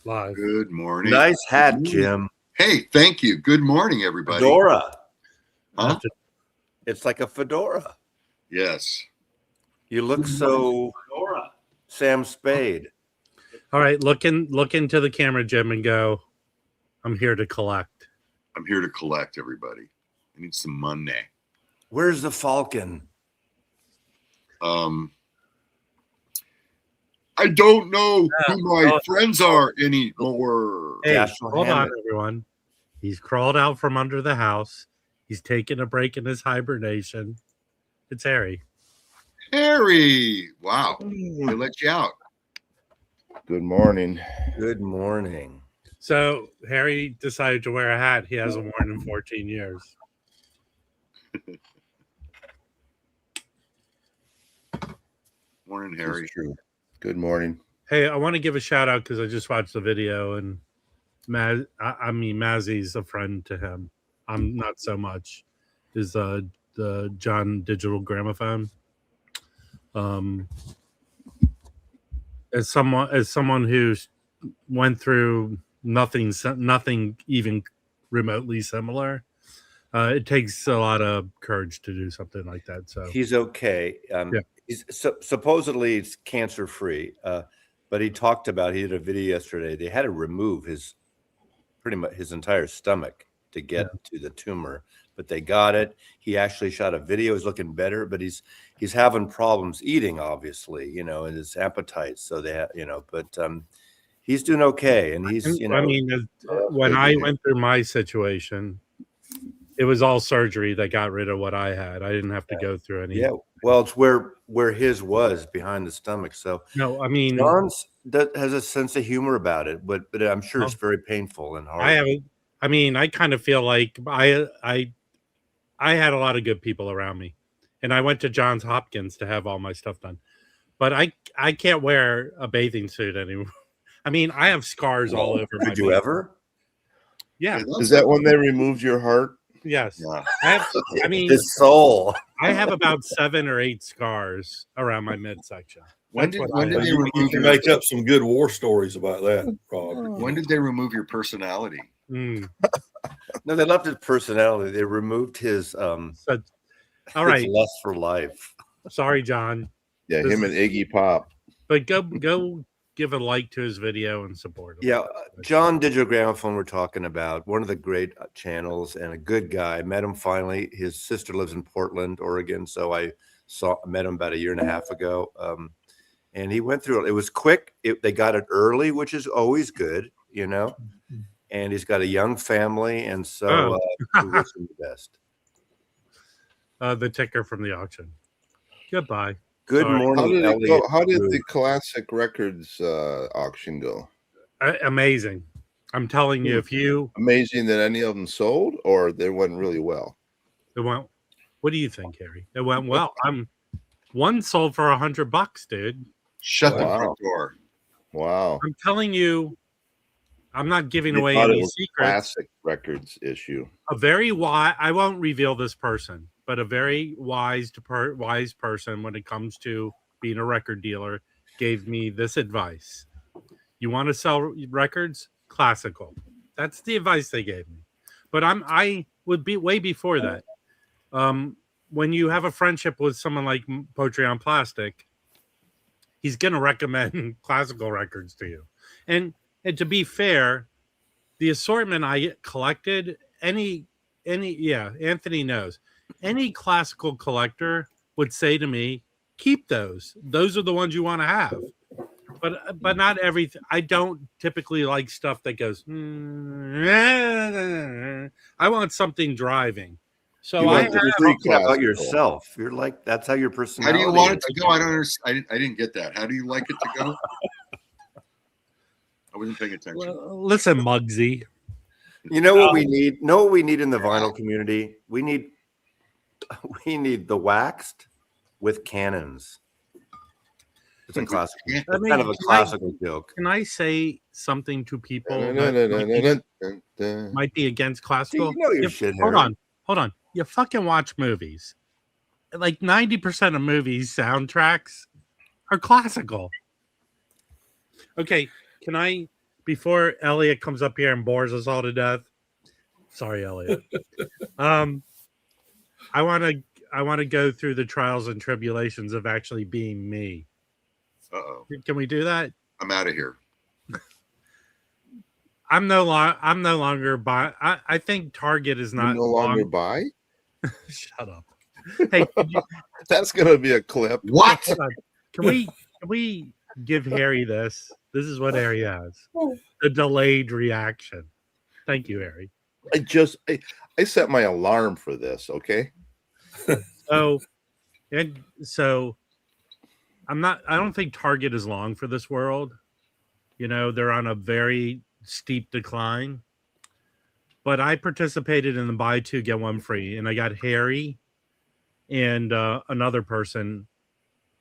Live. Good morning. Nice hat, Jim. Hey, thank you. Good morning, everybody. Fedora. Huh? It's like a fedora. Yes. You look so Sam Spade. All right, look into the camera, Jim, and go, I'm here to collect. I'm here to collect, everybody. I need some money. Where's the falcon? I don't know who my friends are anymore. Hey, National hold on, Hammett. everyone. He's crawled out from under the house. He's taking a break in his hibernation. It's Harry. Harry. Wow. They let you out. Good morning. Good morning. So Harry decided to wear a hat he hasn't worn in 14 years. Morning, Harry. That's true. Good morning. Hey, I want to give a shout out because I just watched the video, and Mazzy's a friend to him. I'm not so much. Is the John Digital Gramophone. As someone who's went through nothing even remotely similar, it takes a lot of courage to do something like that. So He's okay. Yeah. He's supposedly it's cancer free, but he talked about he did a video yesterday. They had to remove pretty much his entire stomach to get to the tumor, but they got it. He actually shot a video. He's looking better, but he's having problems eating, obviously, and his appetite. So they have, but he's doing okay, and he's, I mean, when I went through my situation, it was all surgery that got rid of what I had. I didn't have to go through any. Yeah, well, it's where his was behind the stomach. So No, I mean, John's that has a sense of humor about it, but I'm sure it's very painful and hard. I kind of feel like I had a lot of good people around me, and I went to Johns Hopkins to have all my stuff done, but I can't wear a bathing suit anymore. I mean, I have scars all over. Did you ever? Yeah. Is that when they removed your heart? Yes. Yeah. His soul. I have about 7 or 8 scars around my midsection. When did they remove You can make up some good war stories about that, probably. When did they remove your personality? Mm. No, they left his personality. They removed his All right. his lust for life. Sorry, John. Yeah, him and Iggy Pop. But go give a like to his video and support him. Yeah, John Digital Gramophone we're talking about, one of the great channels and a good guy. I met him finally. His sister lives in Portland, Oregon, so I met him about a year and a half ago. And he went through it. It was quick. They got it early, which is always good, And he's got a young family, and so we wish him the best. The ticker from the auction. Goodbye. Good morning. How did the Classic Records auction go? Amazing. I'm telling you, Amazing that any of them sold, or they went really well. It went. What do you think, Harry? It went well. One sold for $100, dude. Shut the front door. Wow. I'm telling you, I'm not giving They away thought any it was secrets. Classic Records issue. A very wise. I won't reveal this person, but a very wise person when it comes to being a record dealer gave me this advice. You want to sell records? Classical. That's the advice they gave me. But I would be way before that. When you have a friendship with someone like Poetry on Plastic, he's going to recommend classical records to you. And to be fair, the assortment I collected, Anthony knows. Any classical collector would say to me, keep those. Those are the ones you want to have. But not everything. I don't typically like stuff that goes, I want something driving. So You I want to talk about yourself. You're like, that's how your personality. How do you want it to go? I don't understand. I didn't get that. How do you like it to go? I wasn't paying attention. Well, listen, Muggsy. You know what we need? Know what we need in the vinyl community? We need the waxed with cannons. It's a classic. It's kind of a classical joke. Can I say something to people might be against classical? You know your shit, hold Harry. on. You fucking watch movies. Like 90% of movies soundtracks are classical. Okay, can I before Elliot comes up here and bores us all to death. Sorry, Elliot. I want to go through the trials and tribulations of actually being me. Uh-oh. Can we do that? I'm out of here. I'm no longer by. I think Target is not You no longer buy? Shut up. Hey, That's gonna be a clip. What? can we give Harry this? This is what Harry has. The delayed reaction. Thank you, Harry. I set my alarm for this, okay? So I don't think Target is long for this world. You know, they're on a very steep decline. But I participated in the buy two, get one free, and I got Harry and another person.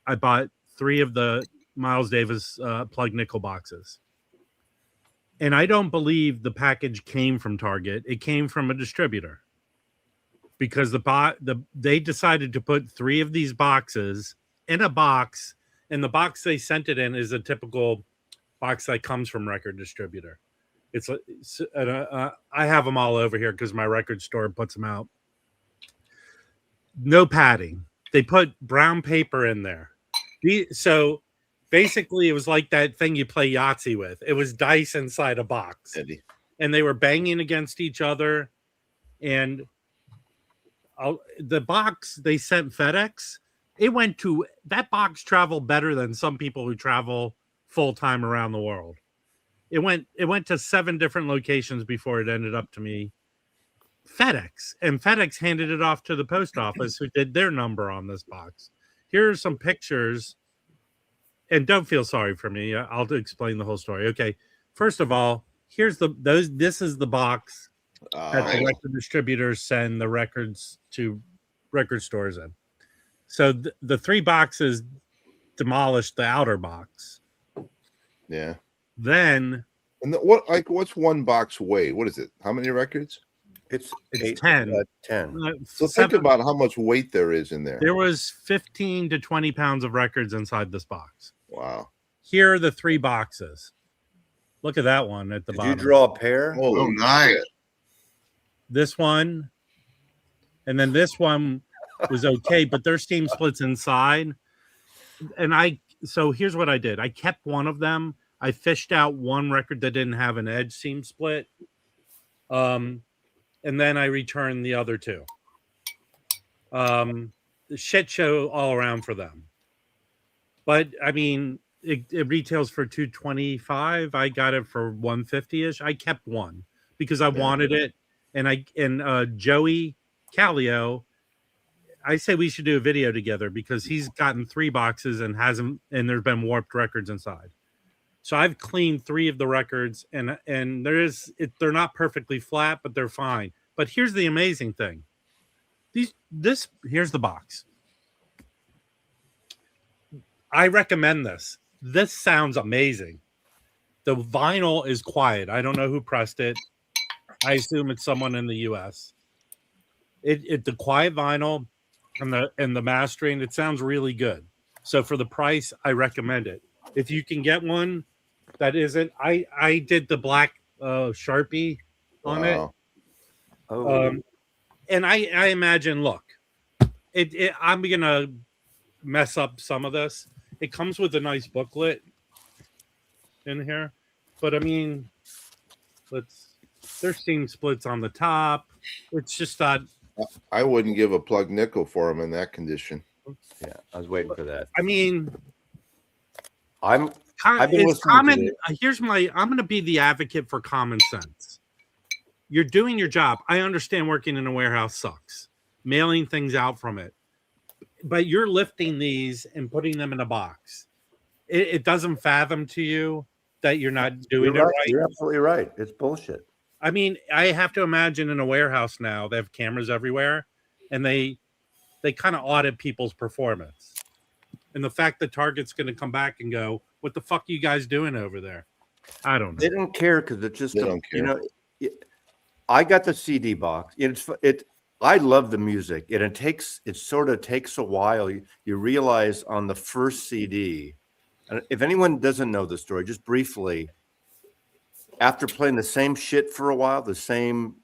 I bought 3 of the Miles Davis plug nickel boxes. And I don't believe the package came from Target. It came from a distributor. Because they decided to put 3 of these boxes in a box, and the box they sent it in is a typical box that comes from record distributor. I have them all over here because my record store puts them out. No padding. They put brown paper in there. So basically, it was like that thing you play Yahtzee with. It was dice inside a box, and they were banging against each other. And the box they sent FedEx, that box traveled better than some people who travel full time around the world. It went to 7 different locations before it ended up to me. FedEx, and FedEx handed it off to the post office, who did their number on this box. Here are some pictures, and don't feel sorry for me. I'll explain the whole story. Okay, first of all, this is the box that the record distributors send the records to record stores in. So the 3 boxes demolished the outer box. Yeah. Then what's one box weigh? What is it? How many records? It's 10. 10. So think about how much weight there is in there. There was 15 to 20 pounds of records inside this box. Wow. Here are the 3 boxes. Look at that one at the bottom. Did you draw a pair? Oh, nice. This one, and then this one was okay, but there's seam splits inside. And so here's what I did. I kept one of them. I fished out one record that didn't have an edge seam split. And then I returned the other 2. The shit show all around for them. But I mean, it retails for $225. I got it for $150-ish. I kept one because I wanted it. And Joey Callio, I say we should do a video together because he's gotten 3 boxes and there's been warped records inside. So I've cleaned 3 of the records, and they're not perfectly flat, but they're fine. But here's the amazing thing. Here's the box. I recommend this. This sounds amazing. The vinyl is quiet. I don't know who pressed it. I assume it's someone in the US. The quiet vinyl and the mastering, it sounds really good. So for the price, I recommend it. If you can get one that isn't, I did the black Sharpie on it. Oh. And I imagine, look, I'm gonna mess up some of this. It comes with a nice booklet in here, but I mean, there's seam splits on the top. It's just not. I wouldn't give a plug nickel for them in that condition. Yeah, I was waiting for that. I mean, I've been listening to it. I'm going to be the advocate for common sense. You're doing your job. I understand working in a warehouse sucks. Mailing things out from it. But you're lifting these and putting them in a box. It doesn't fathom to you that you're not doing it right. You're absolutely right. It's bullshit. I mean, I have to imagine in a warehouse now, they have cameras everywhere, and they kind of audit people's performance. And the fact that Target's going to come back and go, what the fuck are you guys doing over there? I don't know. They don't care because it's just, They don't care. you know, I got the CD box. I love the music, and it sort of takes a while. You realize on the first CD, and if anyone doesn't know the story, just briefly, after playing the same shit for a while, the same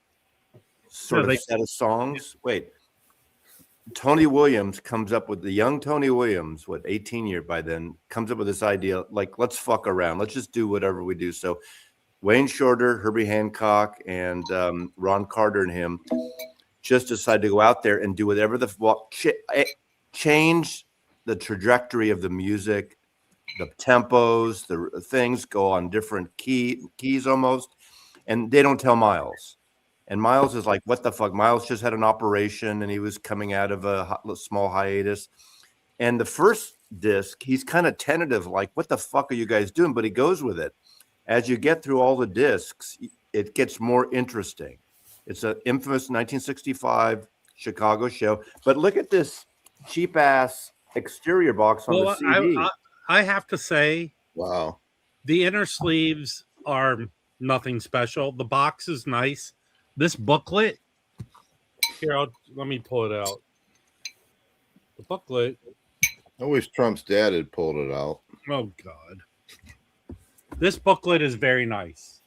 sort of set of songs. Wait, Tony Williams comes up with the young Tony Williams, 18 year by then, comes up with this idea like, let's fuck around. Let's just do whatever we do. So Wayne Shorter, Herbie Hancock, and Ron Carter and him just decided to go out there and do whatever change the trajectory of the music, the tempos, the things go on different keys almost. And they don't tell Miles. And Miles is like, what the fuck? Miles just had an operation and he was coming out of a small hiatus. And the first disc, he's kind of tentative, like, what the fuck are you guys doing? But he goes with it. As you get through all the discs, it gets more interesting. It's an infamous 1965 Chicago show. But look at this cheap ass exterior box on the CD. I have to say, Wow. the inner sleeves are nothing special. The box is nice. This booklet here, let me pull it out. The booklet. I wish Trump's dad had pulled it out. Oh God, this booklet is very nice,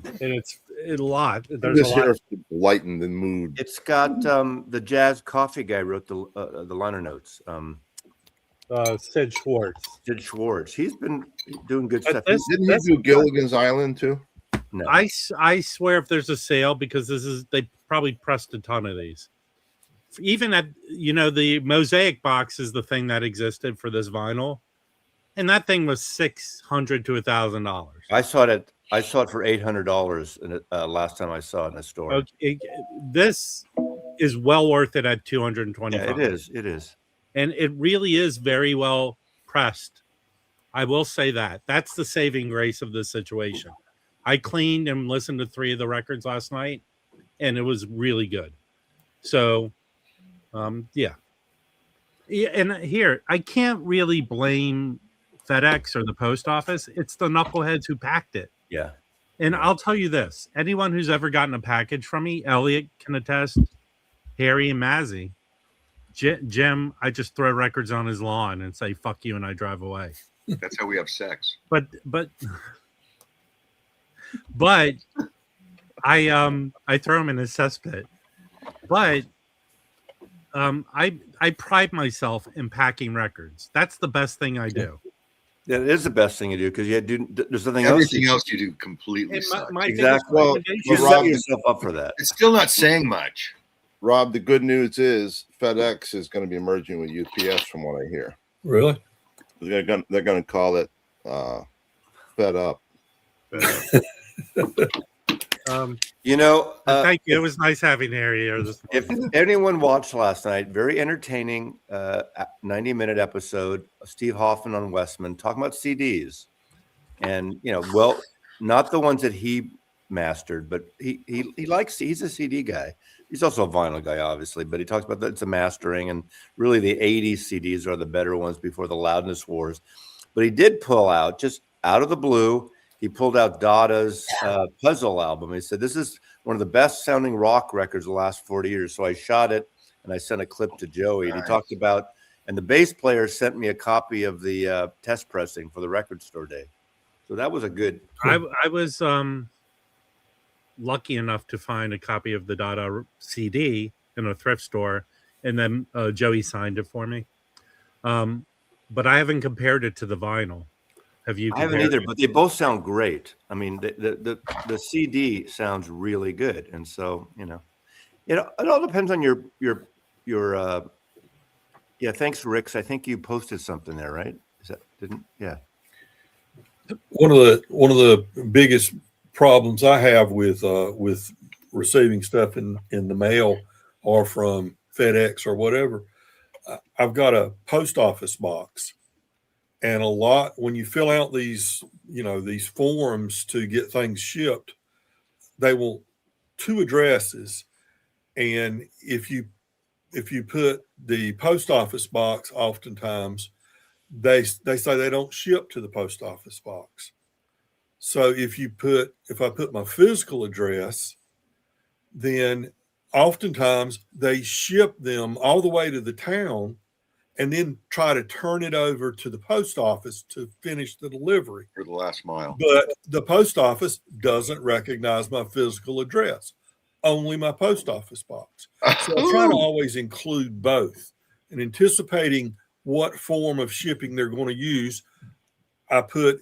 and it's a lot. There's This a lot. here to lighten the mood. It's got the jazz coffee guy wrote the liner notes. Sid Schwartz. Sid Schwartz. He's been doing good stuff. Didn't he do Gilligan's Island too? No. I swear if there's a sale, because they probably pressed a ton of these. Even at the Mosaic box is the thing that existed for this vinyl, and that thing was $600 to $1,000. I saw it for $800 last time I saw it in a store. Okay, this is well worth it at $225. Yeah, it is, and it really is very well pressed. I will say that. That's the saving grace of this situation. I cleaned and listened to 3 of the records last night, and it was really good. So, yeah. And here, I can't really blame FedEx or the post office. It's the knuckleheads who packed it. Yeah. And I'll tell you this. Anyone who's ever gotten a package from me, Elliot can attest, Harry and Mazzy, Jim, I just throw records on his lawn and say, fuck you, and I drive away. That's how we have sex. But I throw him in his cesspit. But I pride myself in packing records. That's the best thing I do. Yeah, it is the best thing you do because there's nothing Everything else you do completely sucks. Exactly. Well, You Rob, set yourself up for that. It's still not saying much. Rob, the good news is FedEx is going to be merging with UPS from what I hear. Really? They're going to call it Fed Up. Thank you. It was nice having Harry here. If anyone watched last night, very entertaining 90-minute episode of Steve Hoffman on Westman talking about CDs. And, not the ones that he mastered, but he's a CD guy. He's also a vinyl guy, obviously, but he talks about it's a mastering, and really the 80s CDs are the better ones before the loudness wars. But he did pull out, just out of the blue, he pulled out Dada's Puzzle album. He said, this is one of the best sounding rock records of the last 40 years. So I shot it and I sent a clip to Joey. And he talked about, and the bass player sent me a copy of the test pressing for the record store day. So that was a good. I was lucky enough to find a copy of the Dada CD in a thrift store, and then Joey signed it for me. But I haven't compared it to the vinyl. Have you? I haven't either, but they both sound great. I mean, the CD sounds really good, and so it all depends on your. Yeah, thanks, Rix. I think you posted something there, right? Yeah. One of the biggest problems I have with receiving stuff in the mail or from FedEx or whatever, I've got a post office box, and a lot when you fill out these forms to get things shipped, they want 2 addresses, and if you put the post office box, oftentimes they say they don't ship to the post office box. So if I put my physical address, then oftentimes they ship them all the way to the town, and then try to turn it over to the post office to finish the delivery. For the last mile. But the post office doesn't recognize my physical address, only my post office box. So I try to always include both. And anticipating what form of shipping they're going to use, I put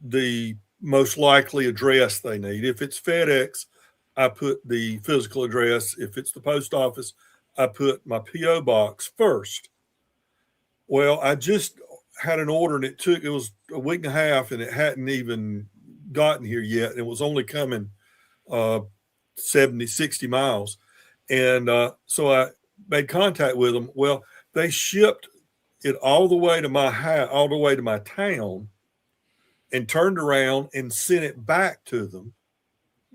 the most likely address they need. If it's FedEx, I put the physical address. If it's the post office, I put my P.O. box first. Well, I just had an order and it was a week and a half and it hadn't even gotten here yet. It was only coming 70, 60 miles. And so I made contact with them. Well, they shipped it all the way to my house, all the way to my town, and turned around and sent it back to them.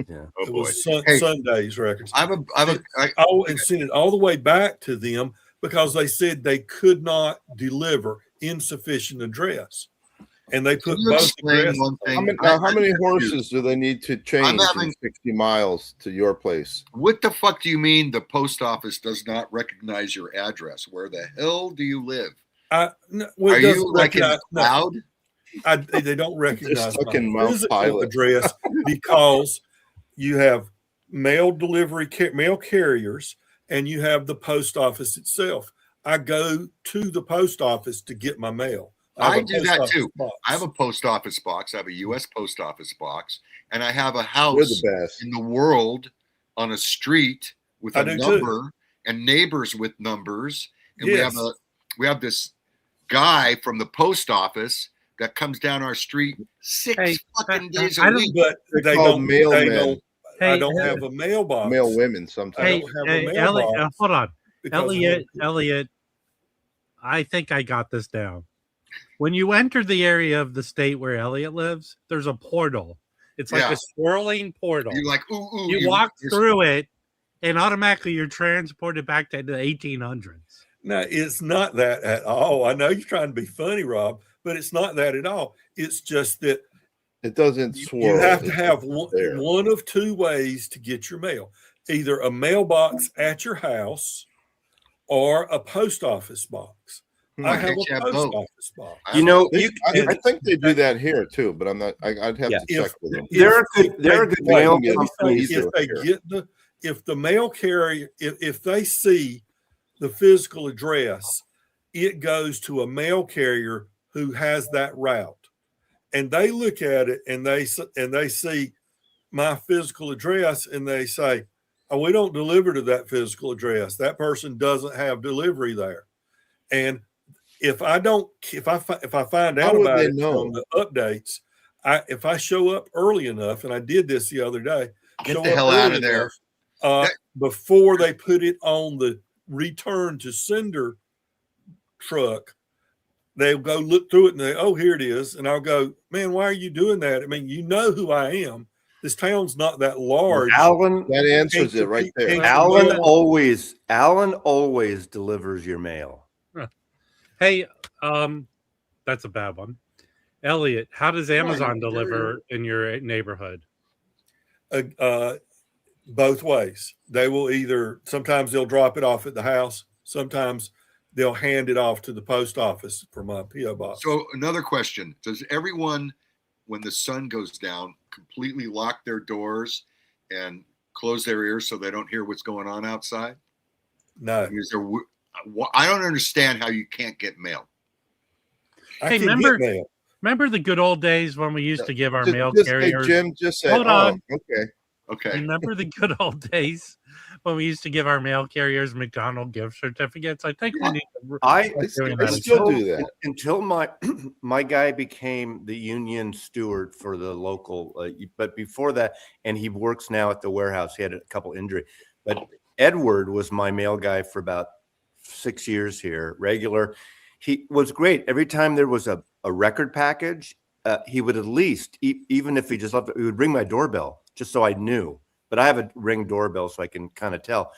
Yeah. Oh, It was Hey. Sunday's records. I And sent it all the way back to them because they said they could not deliver insufficient address. And they put Can you both explain addresses. one thing? How many horses do they need to change having- in 60 miles to your place? What the fuck do you mean the post office does not recognize your address? Where the hell do you live? Well, Are it doesn't you like in recognize- the cloud? they don't recognize stuck my in Mount physical Pilot. address because you have mail delivery, mail carriers, and you have the post office itself. I go to the post office to get my mail. I have a do post that office too. box. I have a post office box. I have a U.S. post office box, and I have a We're house the best. in the world on a street with I a do too. number and neighbors with numbers. And Yes. we have this guy from the post office that comes down our street six Hey, fucking I days a don't- week. But They're they called don't. mailmen. They don't. I Hey, don't have a mailbox. Male women I sometimes. Hey, don't have a Elliot, mailbox hold on. because I Elliot, have- Elliot, I think I got this down. When you enter the area of the state where Elliot lives, there's a portal. It's like Yeah. a swirling portal. You're like, ooh, You walk through it, and automatically you're transported back to the 1800s. No, it's not that at all. I know you're trying to be funny, Rob, but it's not that at all. It's just that It doesn't you swirl. have to It's have just there. one of two ways to get your mail: either a mailbox at your house or a post office box. I Why have can't you a have post both? office box. You know, They- you I think they do that here too, but I'm not. I'd have Yeah. to check with them. there are good Wait, mail yeah, companies. easier. If the mail carrier, if they see the physical address, it goes to a mail carrier who has that route, and they look at it and they see my physical address and they say, "Oh, we don't deliver to that physical address. That person doesn't have delivery there." And if I find How out would about they it know? from the updates, if I show up early enough, and I did this the other day, Get show the up hell out early of there. enough, before they put it on the return to sender truck, they'll go look through it and they, oh, here it is. And I'll go, man, why are you doing that? I mean, you know who I am. This town's not that large. Alan That answers it right there. Can't- Alan always delivers your mail. Hey, that's a bad one. Elliot, how does Amazon deliver in your neighborhood? Both ways. They will sometimes they'll drop it off at the house. Sometimes they'll hand it off to the post office for my P.O. box. So another question: does everyone, when the sun goes down, completely lock their doors and close their ears so they don't hear what's going on outside? No, I don't understand how you can't get mail. I Hey, can remember- get mail. Remember the good old days when we used to give our mail Hey, carriers? Jim, just say, Hold on. okay. Okay. Remember the good old days when we used to give our mail carriers McDonald's gift certificates? I think we need to I start doing I that still again. do that. until my guy became the union steward for the local, but before that, and he works now at the warehouse. He had a couple injury, but Edward was my mail guy for about 6 years here, regular. He was great. Every time there was a record package, he would at least, even if he just left it, he would ring my doorbell just so I knew. But I have a Ring doorbell so I can kind of tell.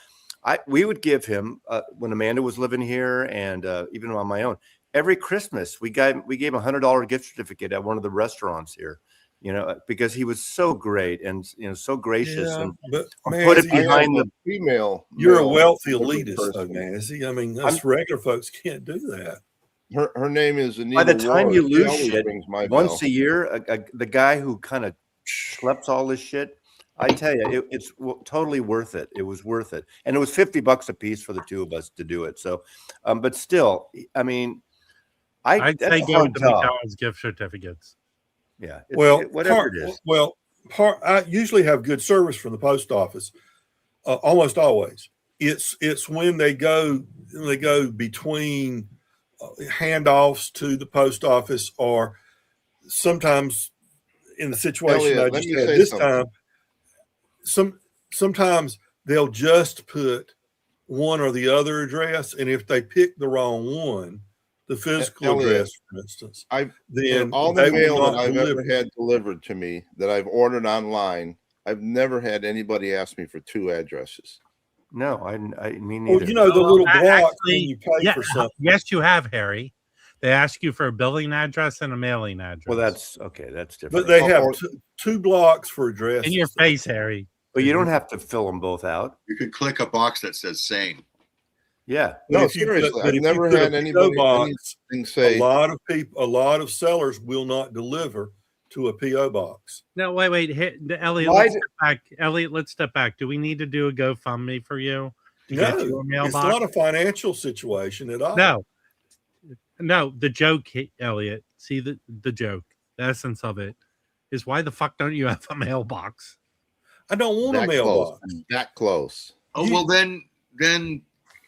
We would give him, when Amanda was living here and even on my own, every Christmas, we gave him $100 gift certificate at one of the restaurants here. you know, because he was so great and, you know, so gracious Yeah, and but put it Mazzy, behind I have the. a female. you're a male wealthy delivery elitist, though, person. Mazzy. I mean, us regular folks can't do that. Her name is Anita By the time Ward. you She lose always shit rings my once bell. a year, the guy who kind of schleps all this shit, I tell you, it's totally worth it. It was worth it, and it was $50 a piece for the two of us to do it. So, but still, I mean, I'd that's say a go hard to job. McDonald's gift certificates. Yeah, Whatever it is. I usually have good service from the post office, almost always. It's when they go between handoffs to the post office, or sometimes in the situation Elliot, I let just me had say this something. time. Sometimes they'll just put one or the other address, and if they pick the wrong one, the physical Elliot, address, for instance, then all they the will mail that not I've deliver. ever had delivered to me that I've ordered online, I've never had anybody ask me for 2 addresses. No, I mean Well, neither. you know, the Well, little blocks actually, when you pay yeah, for something. yes, you have, Harry. They ask you for a billing address and a mailing address. Well, that's okay. That's different. But they have Or- two blocks for addresses. in your face, Harry. But you don't have to fill them both out. You can click a box that says same. Yeah. But No, if you seriously, put- I've if you never put a had PO anybody box, anything say. a lot of sellers will not deliver to a PO box. No, wait. Elliot, Why let's step back. Elliot, let's step back. Do we need to do a GoFundMe for you to get you a No, mailbox? it's not a financial situation at all. No. The joke, Elliot. See the joke. The essence of it is why the fuck don't you have a mailbox? I don't want a That mailbox. close. That close. Oh, well, then The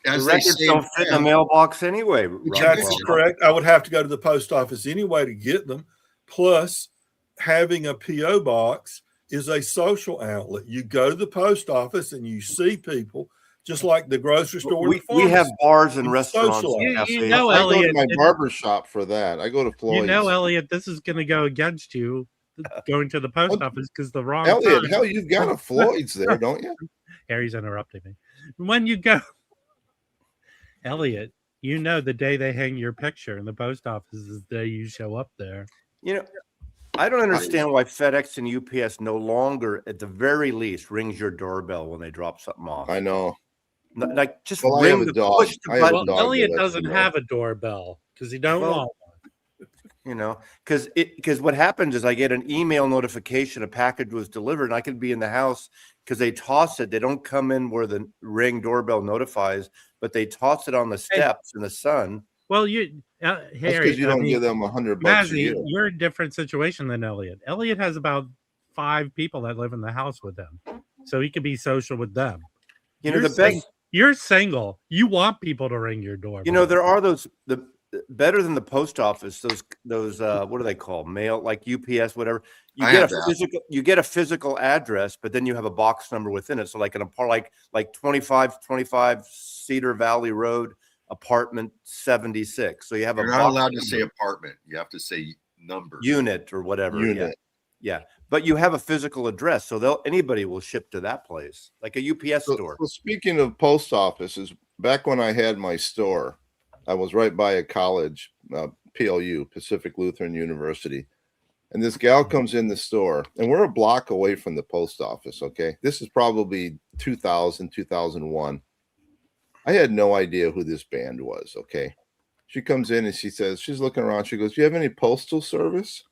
as they records say, don't fit in the mailbox anyway. Ron. That's Well, correct. I would have to go to the post office anyway to get them. Plus, having a PO box is a social outlet. You go to the post office and you see people, just like the grocery store. We have bars and You restaurants. socialize. And You cafes. know, I go Elliot, to my barber shop for that. I go to Floyd's. You know, Elliot, this is going to go against you going to the post office because the wrong Elliot, time. hell, you've got a Floyd's there, don't you? Harry's interrupting me. When you go, Elliot, you know the day they hang your picture in the post office is the day you show up there. You know, I don't understand why FedEx and UPS no longer, at the very least, rings your doorbell when they drop something off. I know. Like just Well, I have ring a the dog. push the I have a button. dog. Elliot that lets doesn't you know. have a doorbell because he don't Well, want one. You know, because what happens is I get an email notification a package was delivered, and I could be in the house because they toss it. They don't come in where the ring doorbell notifies, but they toss it on the steps in the sun. Well, Harry, That's because you don't give them $100 a Mazzy, year. you're in a different situation than Elliot. Elliot has about 5 people that live in the house with him, so he can be social with them. You know, You're the best. You're single. You want people to ring your doorbell. You know, there are those better than the post office. Those what do they call mail, like UPS, whatever. You get a physical address, but then you have a box number within it. So like like 25 Cedar Valley Road, apartment 76. So you have You're a not box allowed to number, say apartment. You have to say number. unit or whatever. Unit. Yeah. But you have a physical address, so anybody will ship to that place, like a UPS store. So speaking of post offices, back when I had my store, I was right by a college, PLU, Pacific Lutheran University. And this gal comes in the store, and we're a block away from the post office, okay? This is probably 2000, 2001. I had no idea who this band was, okay? She comes in and she says, she's looking around. She goes, "Do you have any postal service?"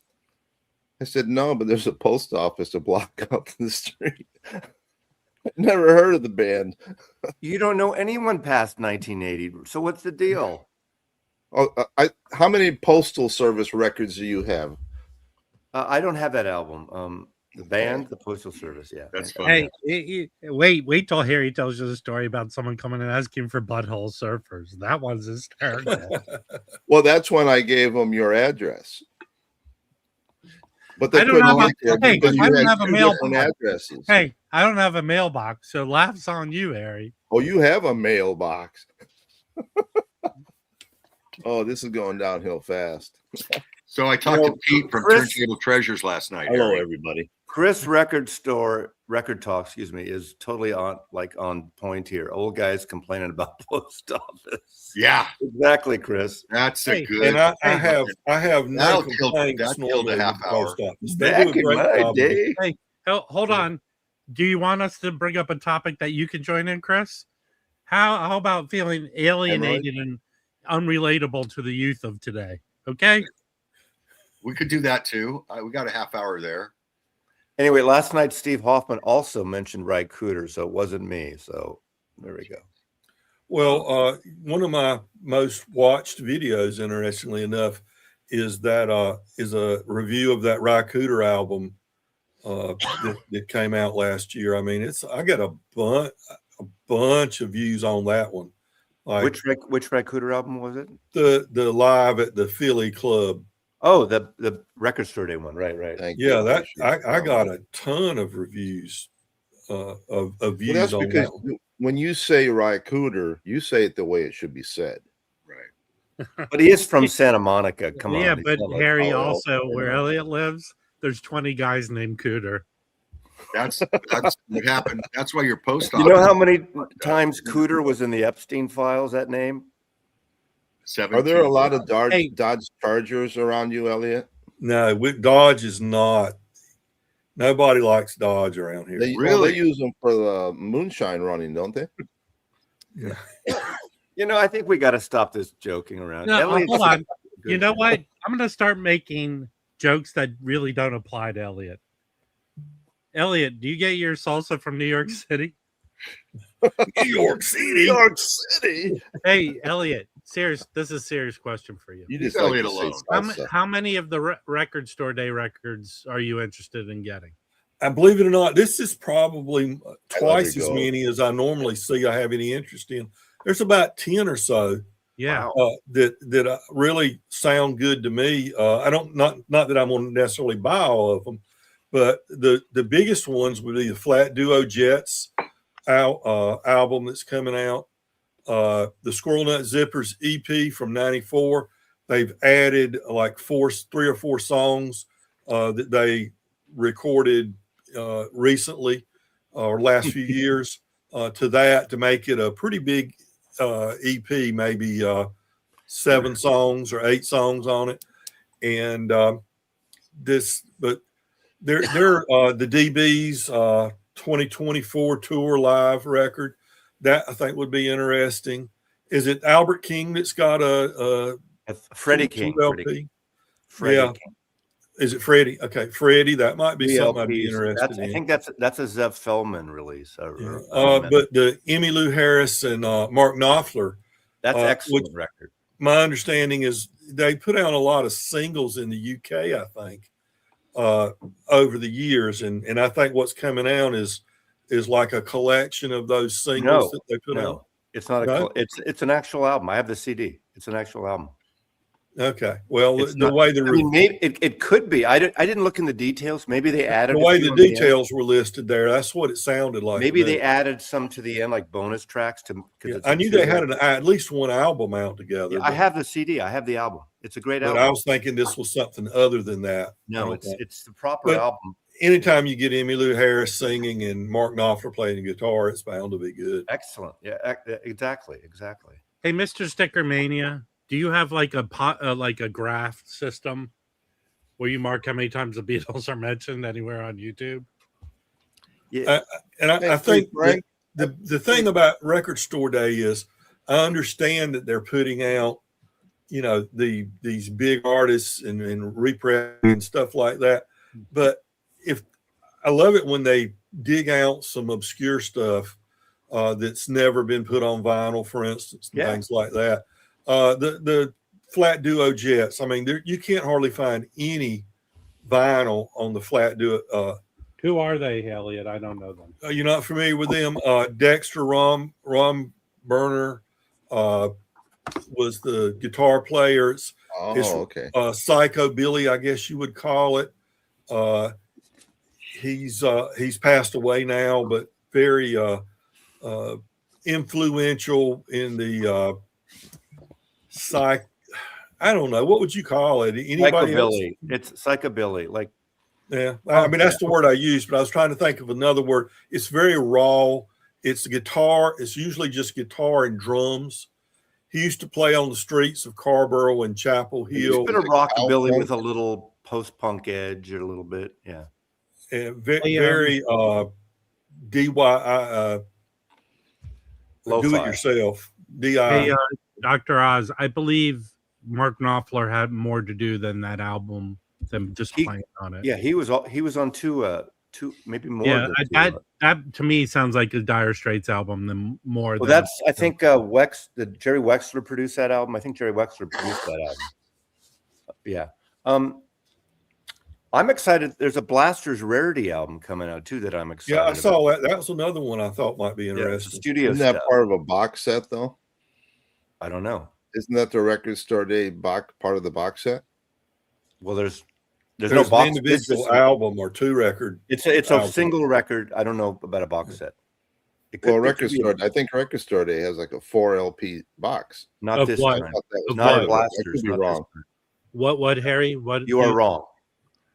I said, "No, but there's a post office a block up the street." Never heard of the band. You don't know anyone past 1980. So what's the deal? Oh, how many postal service records do you have? I don't have that album. The band, the Postal Service. Yeah. That's funny. Hey, wait till Harry tells you the story about someone coming and asking for butthole surfers. That one's hysterical. Well, that's when I gave them your address. But they I don't couldn't have like a- it hey, because I you don't had have a two mail different box. addresses. Hey, I don't have a mailbox, so laughs on you, Harry. Oh, you have a mailbox. Oh, this is going downhill fast. So I talked to Pete from Chris- Turntable Treasures last night. Hello, Harry. everybody. Chris record talk, excuse me, is totally on point here. Old guys complaining about post office. Yeah, Exactly, Chris. that's a Hey, good. And I have no That'll complaints killed a normally half with the hour. post office. They Back do a in great my job. day. Hey, hold on. Do you want us to bring up a topic that you can join in, Chris? How about feeling alienated and unrelatable to the youth of today? Okay. We could do that too. We got a half hour there. Anyway, last night Steve Hoffman also mentioned Ry Cooder, so it wasn't me. So there we go. Well, one of my most watched videos, interestingly enough, is a review of that Ry Cooder album that came out last year. I mean, I got a bunch of views on that one. Like Which Ry Cooder album was it? the live at the Philly club. Oh, the record store day one, right. Thank Yeah, you. that I got a ton of reviews of views Well, that's on because that one. when you say Rycooter, you say it the way it should be said. Right. But he is from Santa Monica. Come on. Yeah, he's but not like Harry, Palo also Alto. where Elliot lives, there's 20 guys named Cooter. That's what happened. That's why your post office. You know how many times Cooter was in the Epstein files? That name. 17. Are there a lot of Hey. Dodge Chargers around you, Elliot? No, Dodge is not. Nobody likes Dodge around here. Really? They use them for the moonshine running, don't they? Yeah. You know, I think we got to stop this joking around. No, Elliot's hold on. good. You know what? I'm going to start making jokes that really don't apply to Elliot. Elliot, do you get your salsa from New York City? New York City. New York City. Hey, Elliot, this is a serious question for you. You just Leave like Elliot to say alone. salsa. How many of the record store day records are you interested in getting? I believe it or not, this is probably twice you as go. many as I normally see I have any interest in. There's about 10 or so Yeah. that really sound good to me. I don't not that I'm going to necessarily buy all of them, but the biggest ones would be the Flat Duo Jets album that's coming out, the Squirrel Nut Zippers EP from '94. They've added like 3 or 4 songs that they recorded recently or last few years to that to make it a pretty big EP, maybe 7 songs or 8 songs on it. And but they're the DB's 2024 tour live record that I think would be interesting. Is it Albert King that's got a Freddie King. LP? Freddie Yeah. King. Is it Freddie? Okay, Freddie. That might be something I'd be LPs. interested I in. think that's a Zev Feldman release. Yeah. But the Emmylou Harris and Mark Knopfler, that's excellent record. my understanding is they put out a lot of singles in the UK, I think, over the years. And I think what's coming out is like a collection of those singles that they put out. It's not it's an actual album. I have the CD. It's an actual album. Okay. Well, It's the not- way the I mean, maybe it could be. I didn't look in the details. Maybe they added the a way few the on end. details were listed there, that's what it sounded like. Maybe to me. they added some to the end, like bonus tracks to. Yeah, I knew they had at least one album out together. Yeah, I have the CD. I have the album. It's a great but album. I was thinking this was something other than that. No, Okay. it's the proper But- album. Anytime you get Emmylou Harris singing and Mark Knopfler playing the guitar, it's bound to be good. Excellent. Yeah, exactly. Hey, Mr. Sticker Mania, do you have like a graph system where you mark how many times the Beatles are mentioned anywhere on YouTube? Yeah, And I Hey, think Frank. the thing about Record Store Day is I understand that they're putting out, these big artists and repress and stuff like that. But if I love it when they dig out some obscure stuff that's never been put on vinyl, for instance, and things like that. The Flat Duo Jets. I mean, you can't hardly find any vinyl on the Flat Duo. Who are they, Elliot? I don't know them. You're not familiar with them? Dexter Rom Burner was the guitar player. It's okay. Psychobilly, I guess you would call it. He's passed away now, but very influential in the I don't know, what would you call it? Anybody else? Psychobilly. It's Psychobilly. Like Yeah, I mean that's the word I used, but I was trying to think of another word. It's very raw. It's guitar. It's usually just guitar and drums. He used to play on the streets of Carborough and Chapel It's Hill. a bit of rockabilly with a little post-punk edge, a little bit, yeah. And very DIY. Do it yourself. DI. Hey, Dr. Oz, I believe Mark Knopfler had more to do than that album than just playing on it. Yeah, he was on two, maybe more. Yeah, than two. that to me sounds like a Dire Straits album than more. Well, that's I think Jerry Wexler produced that album. I think Jerry Wexler produced that album. Yeah. I'm excited. There's a Blasters Rarity album coming out too that I'm excited. Yeah, I saw that. That was another one I thought might be interesting. Studio Isn't that stuff. part of a box set though? I don't know. Isn't that the Record Store Day part of the box set? Well, there's There's no box. an individual album or two record. It's a single record. I don't know about a box set. Well, Record Store. I think Record Store Day has like a 4 LP box. Not this what? time. Not Blasters. I could be not wrong. What, Harry? What? You are wrong.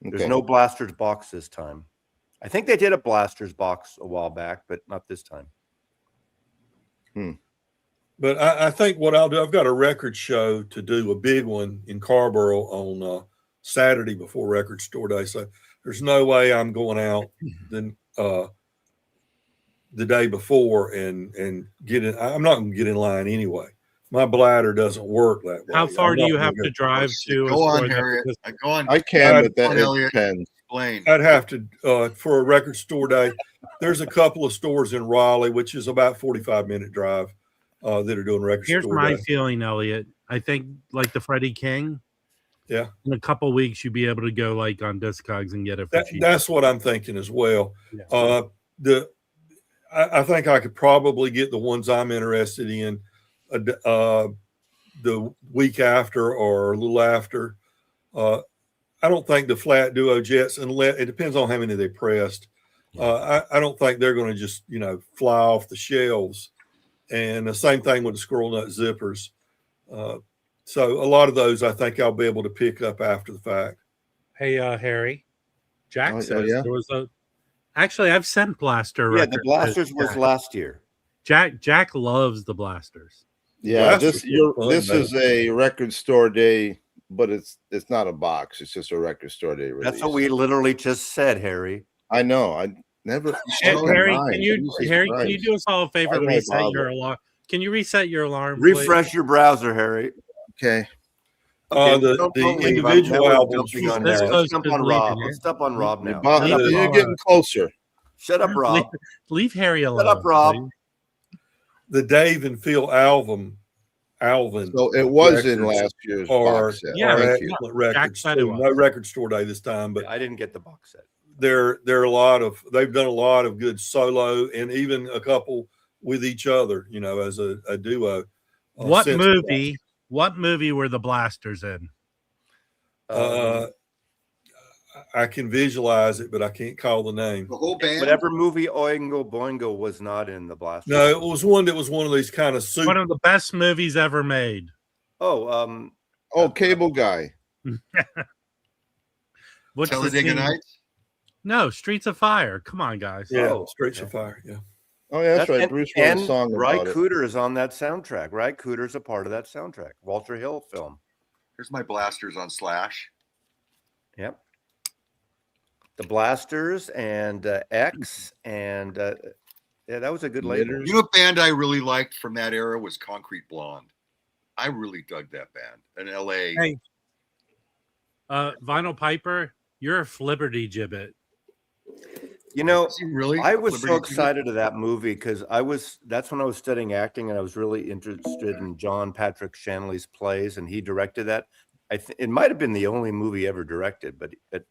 Okay. There's no Blasters box this time. I think they did a Blasters box a while back, but not this time. But I think what I'll do, I've got a record show to do, a big one in Carborough on Saturday before Record Store Day. So there's no way I'm going out then the day before and get in. I'm not going to get in line anyway. My bladder doesn't work that way. How far do you have to drive to? Go on, Harriet. Go on. I can, but that depends. Explain. I'd have to for a Record Store Day. There's a couple of stores in Raleigh, which is about 45-minute drive, that are doing Record Here's Store my Day. feeling, Elliot. I think like the Freddie King. Yeah. In a couple of weeks, you'd be able to go like on Discogs and get it for cheap. That's what I'm thinking as well. Yeah. I think I could probably get the ones I'm interested in the week after or a little after. I don't think the flat duo jets, unless it depends on how many they pressed. I don't think they're going to just fly off the shelves. And the same thing with the Squirrel Nut zippers. So a lot of those I think I'll be able to pick up after the fact. Hey, Harry. Jack says yeah? there was a. Actually, I've sent Blaster. Yeah, the Blasters was last year. Jack loves the Blasters. Yeah, Blasters this is a Record Store Day, but it's not a box. It's just a Record Store Day release. That's what we literally just said, Harry. I know. I never. Harry, can you do us all a favor? Why do I Reset bother? your alarm. Can you reset your alarm? Please? Refresh your browser, Harry. Okay. The individual albums. Let's jump on Rob. Let's jump on Rob now. You're getting closer. Shut up, Rob. Leave Harry alone. Shut up, Rob. Please. The Dave and Phil Alvin. So it was in last year's box set. Yeah, excellent records. No Record Store Day this time, but I didn't get the box set. they've done a lot of good solo and even a couple with each other, as a duo. What movie were the Blasters in? I can visualize it, but I can't call the name. The whole band. Whatever movie Oingo Boingo was not in the Blasters. No, it was one that was one of these kind of One of the best movies ever made. Oh, Cable Guy. What's the Talladega scene? Nights. No, Streets of Fire. Come on, guys. Yeah, Streets of Fire. Yeah. Oh, yeah, that's right. Bruce wrote a song Ry about it. Cooter is on that soundtrack. Ry Cooter's a part of that soundtrack. Walter Hill film. Here's my Blasters on Slash. Yep. The Blasters and X and yeah, that was a good label. You know what band I really liked from that era was Concrete Blonde. I really dug that band in LA. Hey, Vinyl Piper, you're a Flibberty Gibbet. Really? I was so excited to that movie because that's when I was studying acting and I was really interested in John Patrick Shanley's plays and he directed that. It might have been the only movie ever directed, but that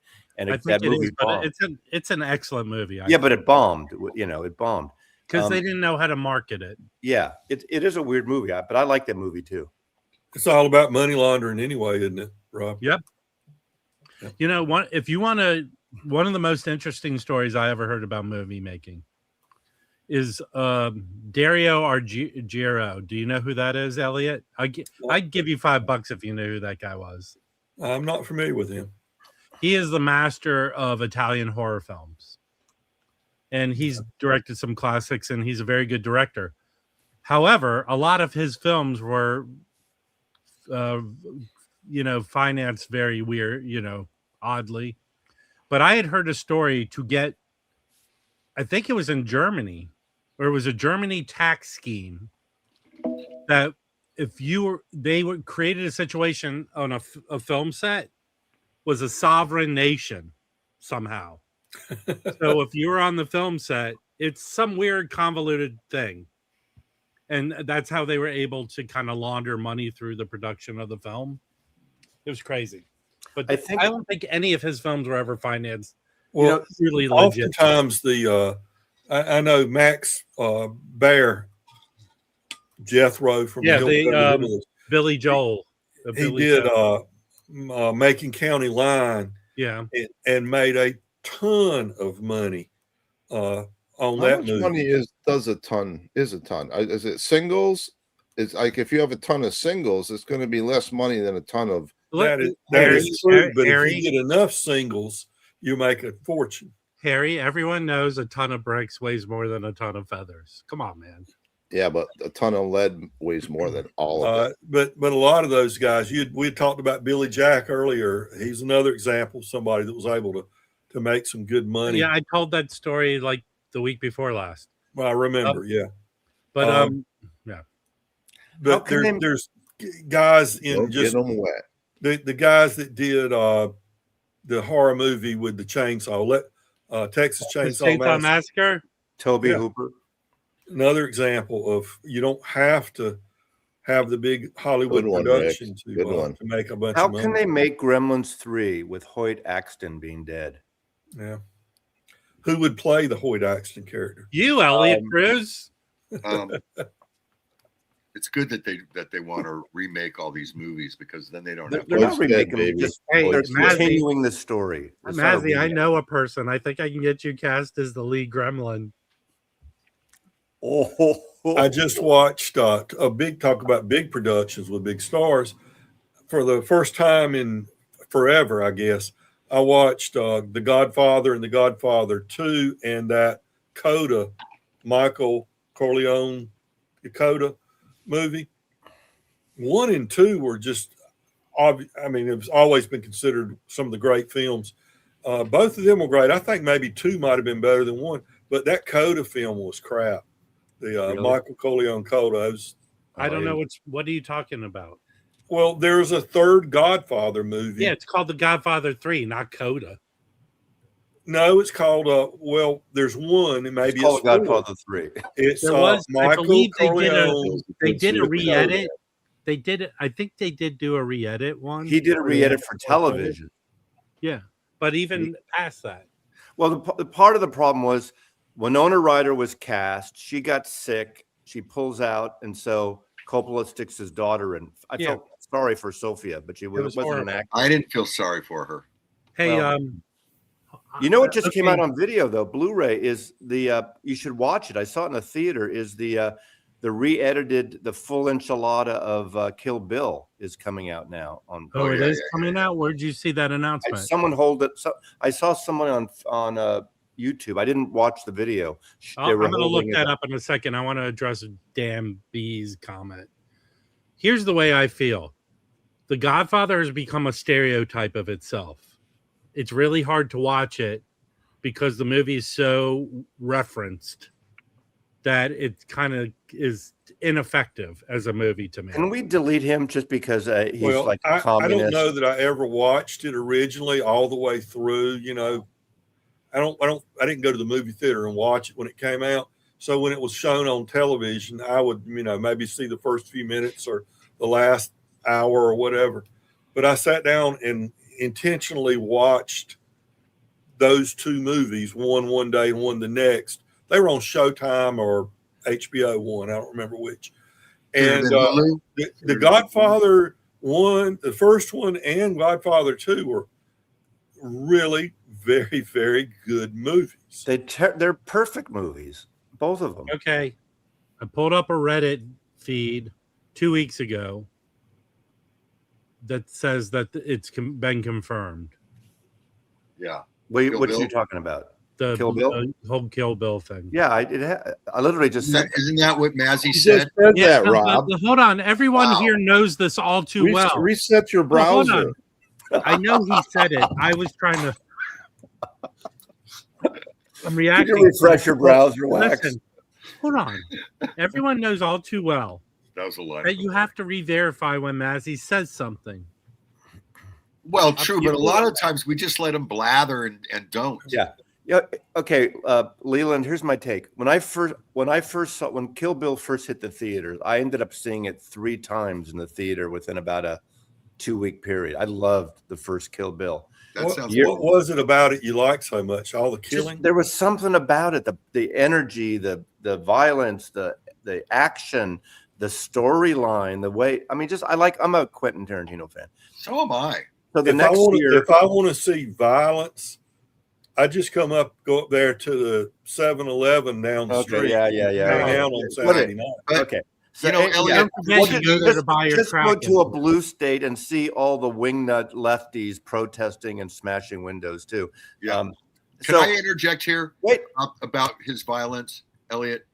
movie bombed. It's an excellent movie. But it bombed. It bombed because they didn't know how to market it. Yeah, it is a weird movie, but I like that movie too. It's all about money laundering anyway, isn't it, Rob? Yep. If you want to, one of the most interesting stories I ever heard about movie making is Dario Argento. Do you know who that is, Elliot? I'd give you $5 if you knew who that guy was. I'm not familiar with him. He is the master of Italian horror films. And he's directed some classics, and he's a very good director. However, a lot of his films were, financed very weird, oddly. But I had heard a story to get, I think it was in Germany, or it was a Germany tax scheme that if they created a situation on a film set was a sovereign nation somehow. So if you were on the film set, it's some weird convoluted thing. And that's how they were able to kind of launder money through the production of the film. It was crazy. But I don't think any of his films were ever financed. Well, really legit. oftentimes I know Max Bear, Jethro from Billy Joel. He did Macon County Line. Yeah. And made a ton of money on How that much movie. money is a ton? Is it singles? It's like if you have a ton of singles, it's going to be less money than a ton of. That is true. But if you get enough singles, you make a fortune. Harry, everyone knows a ton of bricks weighs more than a ton of feathers. Come on, man. Yeah, but a ton of lead weighs more than all of it. But a lot of those guys, we had talked about Billy Jack earlier. He's another example of somebody that was able to make some good money. Yeah, I told that story like the week before last. Well, I remember, yeah. But yeah. But there's guys in just get them wet. The guys that did the horror movie with the chainsaw, Texas Chainsaw Massacre. Toby Hooper. Another example of you don't have to have the big Hollywood production to make a bunch of money. How can they make Gremlins 3 with Hoyt Axton being dead? Yeah. Who would play the Hoyt Axton character? You, Elliot Cruz. It's good that they want to remake all these movies because then they don't have. They're not remaking them. They're continuing the story. Mazzy, I know a person. I think I can get you cast as the lead Gremlin. I just watched a big talk about big productions with big stars for the first time in forever, I guess. I watched The Godfather and The Godfather 2 and that Coda, Michael Corleone Coda movie. 1 and 2 were just, it's always been considered some of the great films. Both of them were great. I think maybe 2 might have been better than 1, but that Coda film was crap. Really? Michael Corleone Coda. I don't know what are you talking about? Well, there's a third Godfather movie. Yeah, it's called The Godfather 3, not Coda. No, it's called there's one, and maybe it's called Godfather 3. It's Michael Corleone. They did a re-edit. They did it. I think they did do a re-edit one. He did a re-edit for television. Yeah, but even past that. Well, the part of the problem was Winona Ryder was cast. She got sick. She pulls out, and so Coppola sticks his daughter in. I felt sorry for Sophia, but she wasn't an actor. I didn't feel sorry for her. Hey, you know what just came out on video though? Blu-ray is the you should watch it. I saw it in the theater. Is the re-edited, the full enchilada of Kill Bill is coming out now on. Oh, it is coming out. Where did you see that announcement? Someone hold it. So I saw someone on YouTube. I didn't watch the video. I'm going to look that up in a second. I want to address Dan B's comment. Here's the way I feel. The Godfather has become a stereotype of itself. It's really hard to watch it because the movie is so referenced that it kind of is ineffective as a movie to me. Can we delete him just because he's like a communist? I don't know that I ever watched it originally all the way through. I didn't go to the movie theater and watch it when it came out. So when it was shown on television, I would, maybe see the first few minutes or the last hour or whatever. But I sat down and intentionally watched those 2 movies, one day and one the next. They were on Showtime or HBO One. I don't remember which. And the Godfather 1, the first one, and Godfather 2 were really very, very good movies. They're perfect movies, both of them. Okay. I pulled up a Reddit feed 2 weeks ago that says that it's been confirmed. Yeah. Wait, Kill what Bill? you talking about? The Kill Bill? whole Kill Bill thing. Yeah, I literally just said. Isn't that what Mazzy You said? just said that, no, Rob. but hold on. Everyone Wow. here knows this all too well. Reset your Oh, hold browser. on. I know he said it. I was trying to. I'm reacting. Could you refresh your browser, Wax? Listen, hold on. Everyone knows all too well That was a line. that you have to re-verify when Mazzy says something. Well, true, but a lot of times we just let them blather and don't. Yeah. Yeah. Okay. Leland, here's my take. When Kill Bill first hit the theaters, I ended up seeing it 3 times in the theater within about a 2-week period. I loved the first Kill Bill. That sounds What was it about it you liked so much? All the killing? There was something about it, the energy, the violence, the action, the storyline, the way. I mean, I'm a Quentin Tarantino fan. So am I. So If I want to see violence, I just go up there to the 7-Eleven down the street. Yeah. Hang out on Saturday night. But, Okay. you know, Elliot, Don't forget you go there to buy your Just go Kraken. to a blue state and see all the wingnut lefties protesting and smashing windows too. Yeah. Can So I interject here wait, about his violence, Elliot?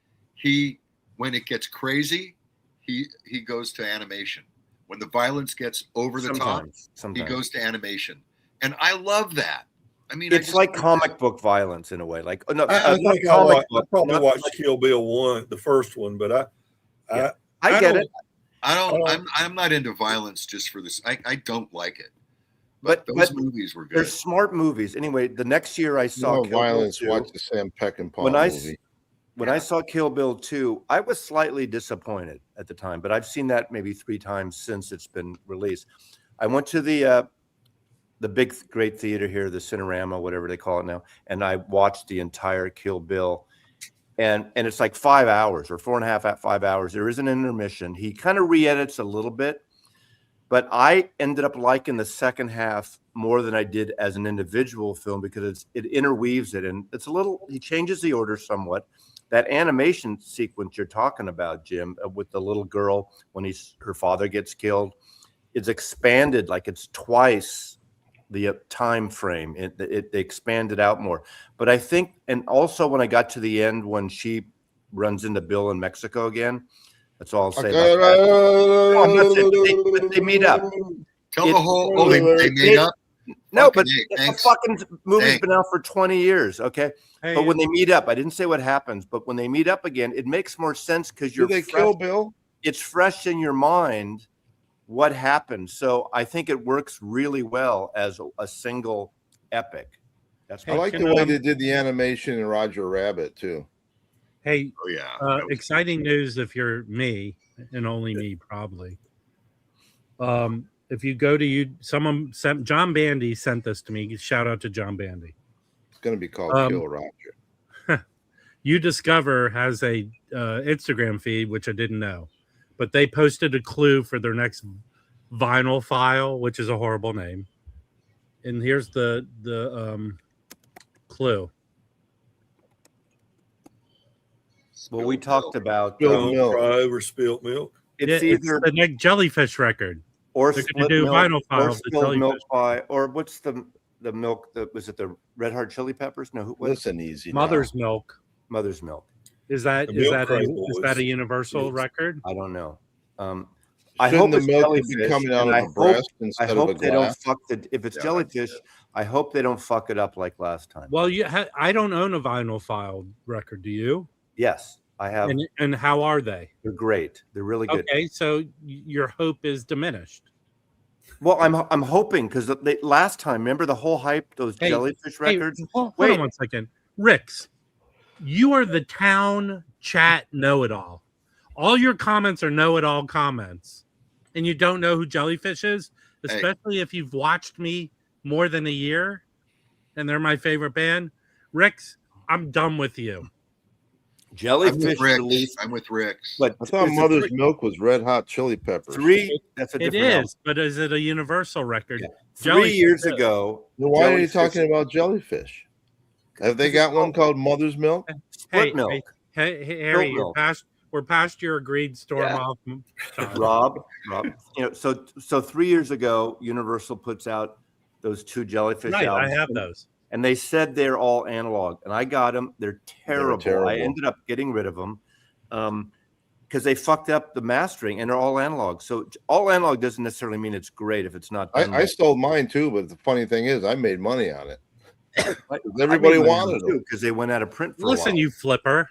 When it gets crazy, he goes to animation. When the violence gets over the top, he goes to animation, and I love that. I mean, it's like comic book violence in a way. Like no, I not think comic I book. probably not watched like- Kill Bill 1, the first one, but I get it. I'm not into violence just for this. I don't like it. But those movies were good. They're smart movies. Anyway, the next year I saw Kill violence. Bill 2. Watch the Sam Peckinpah movie. When I saw Kill Bill 2, I was slightly disappointed at the time, but I've seen that maybe 3 times since it's been released. I went to the big great theater here, the Cinerama, whatever they call it now, and I watched the entire Kill Bill, and it's like 5 hours or 4.5 5 hours. There is an intermission. He kind of re-edits a little bit, but I ended up liking the second half more than I did as an individual film because it interweaves it, and it's a little. He changes the order somewhat. That animation sequence you're talking about, Jim, with the little girl when her father gets killed, it's expanded like it's twice the time frame. They expanded out more. But I think, and also when I got to the end when she runs into Bill in Mexico again, that's all I'll say about that. But they meet up. Tell the whole. Oh, they made up. No, Okay, but thanks. the fucking movie's Thanks. been out for 20 years, okay? Hey, But when they meet up, I didn't say what happens, but when they meet up again, it makes more sense because Did they kill Bill? it's fresh in your mind what happened. So I think it works really well as a single epic. That's I Hey, like can, the way they did the animation in Roger Rabbit too. hey, Oh yeah. exciting news if you're me, and only me probably. If you go to someone sent John Bandy sent this to me. Shout out to John Bandy. It's going to be called Kill Roger. You Discover has a Instagram feed, which I didn't know, but they posted a clue for their next vinyl file, which is a horrible name. And here's the clue. Well, we talked about Spilled milk. Cry over spilt milk. it's It's either the next Jellyfish record. or they're split gonna do milk, vinyl file or of the spilled milk Jellyfish. by, or what's the milk? Was it the Red Hot Chili Peppers? No, what? Listen easy. now. Mother's Milk. Mother's Milk. Is that The is Milk that Crate is that Boys. a universal Yes. record? I don't know. I hope the milk would be coming out of a breast I instead of a hope they don't glass. fuck the. If it's Yeah, Jellyfish, I hope they don't fuck it up like last time. Well, I don't own a vinyl file record. Do you? Yes, I have. And how are they? They're great. They're really good. Okay, so your hope is diminished. Well, I'm hoping because last time, remember the whole hype, those Hey, Jellyfish records. Hold Wait. on one second, Rix. You are the town chat know-it-all. All your comments are know-it-all comments, and you don't know who Jellyfish is, especially if you've watched me more than a year, and they're my favorite band. Rix, I'm done with you. Jellyfish released, I'm with Rick's. but I thought it's a Mother's Milk was Red Hot Chili Peppers. That's a It different album. is, but is it a universal record? Yeah. Jellyfish 3 years is. ago. Then why are you Jellyfish- talking about Jellyfish? Have they got one called Mother's Milk? Split milk? Hey, Harry, milk. we're past your agreed storm Yeah. off time. Rob, so 3 years ago, Universal puts out those 2 Jellyfish Right, albums. I have those. and they said they're all analog, and I got them. They're terrible. I ended up getting rid of them because they fucked up the mastering, and they're all analog. So all analog doesn't necessarily mean it's great if it's not done. I sold mine too, but the funny thing is, I made money on it. Everybody wanted them because they went out of print. Listen, you flipper.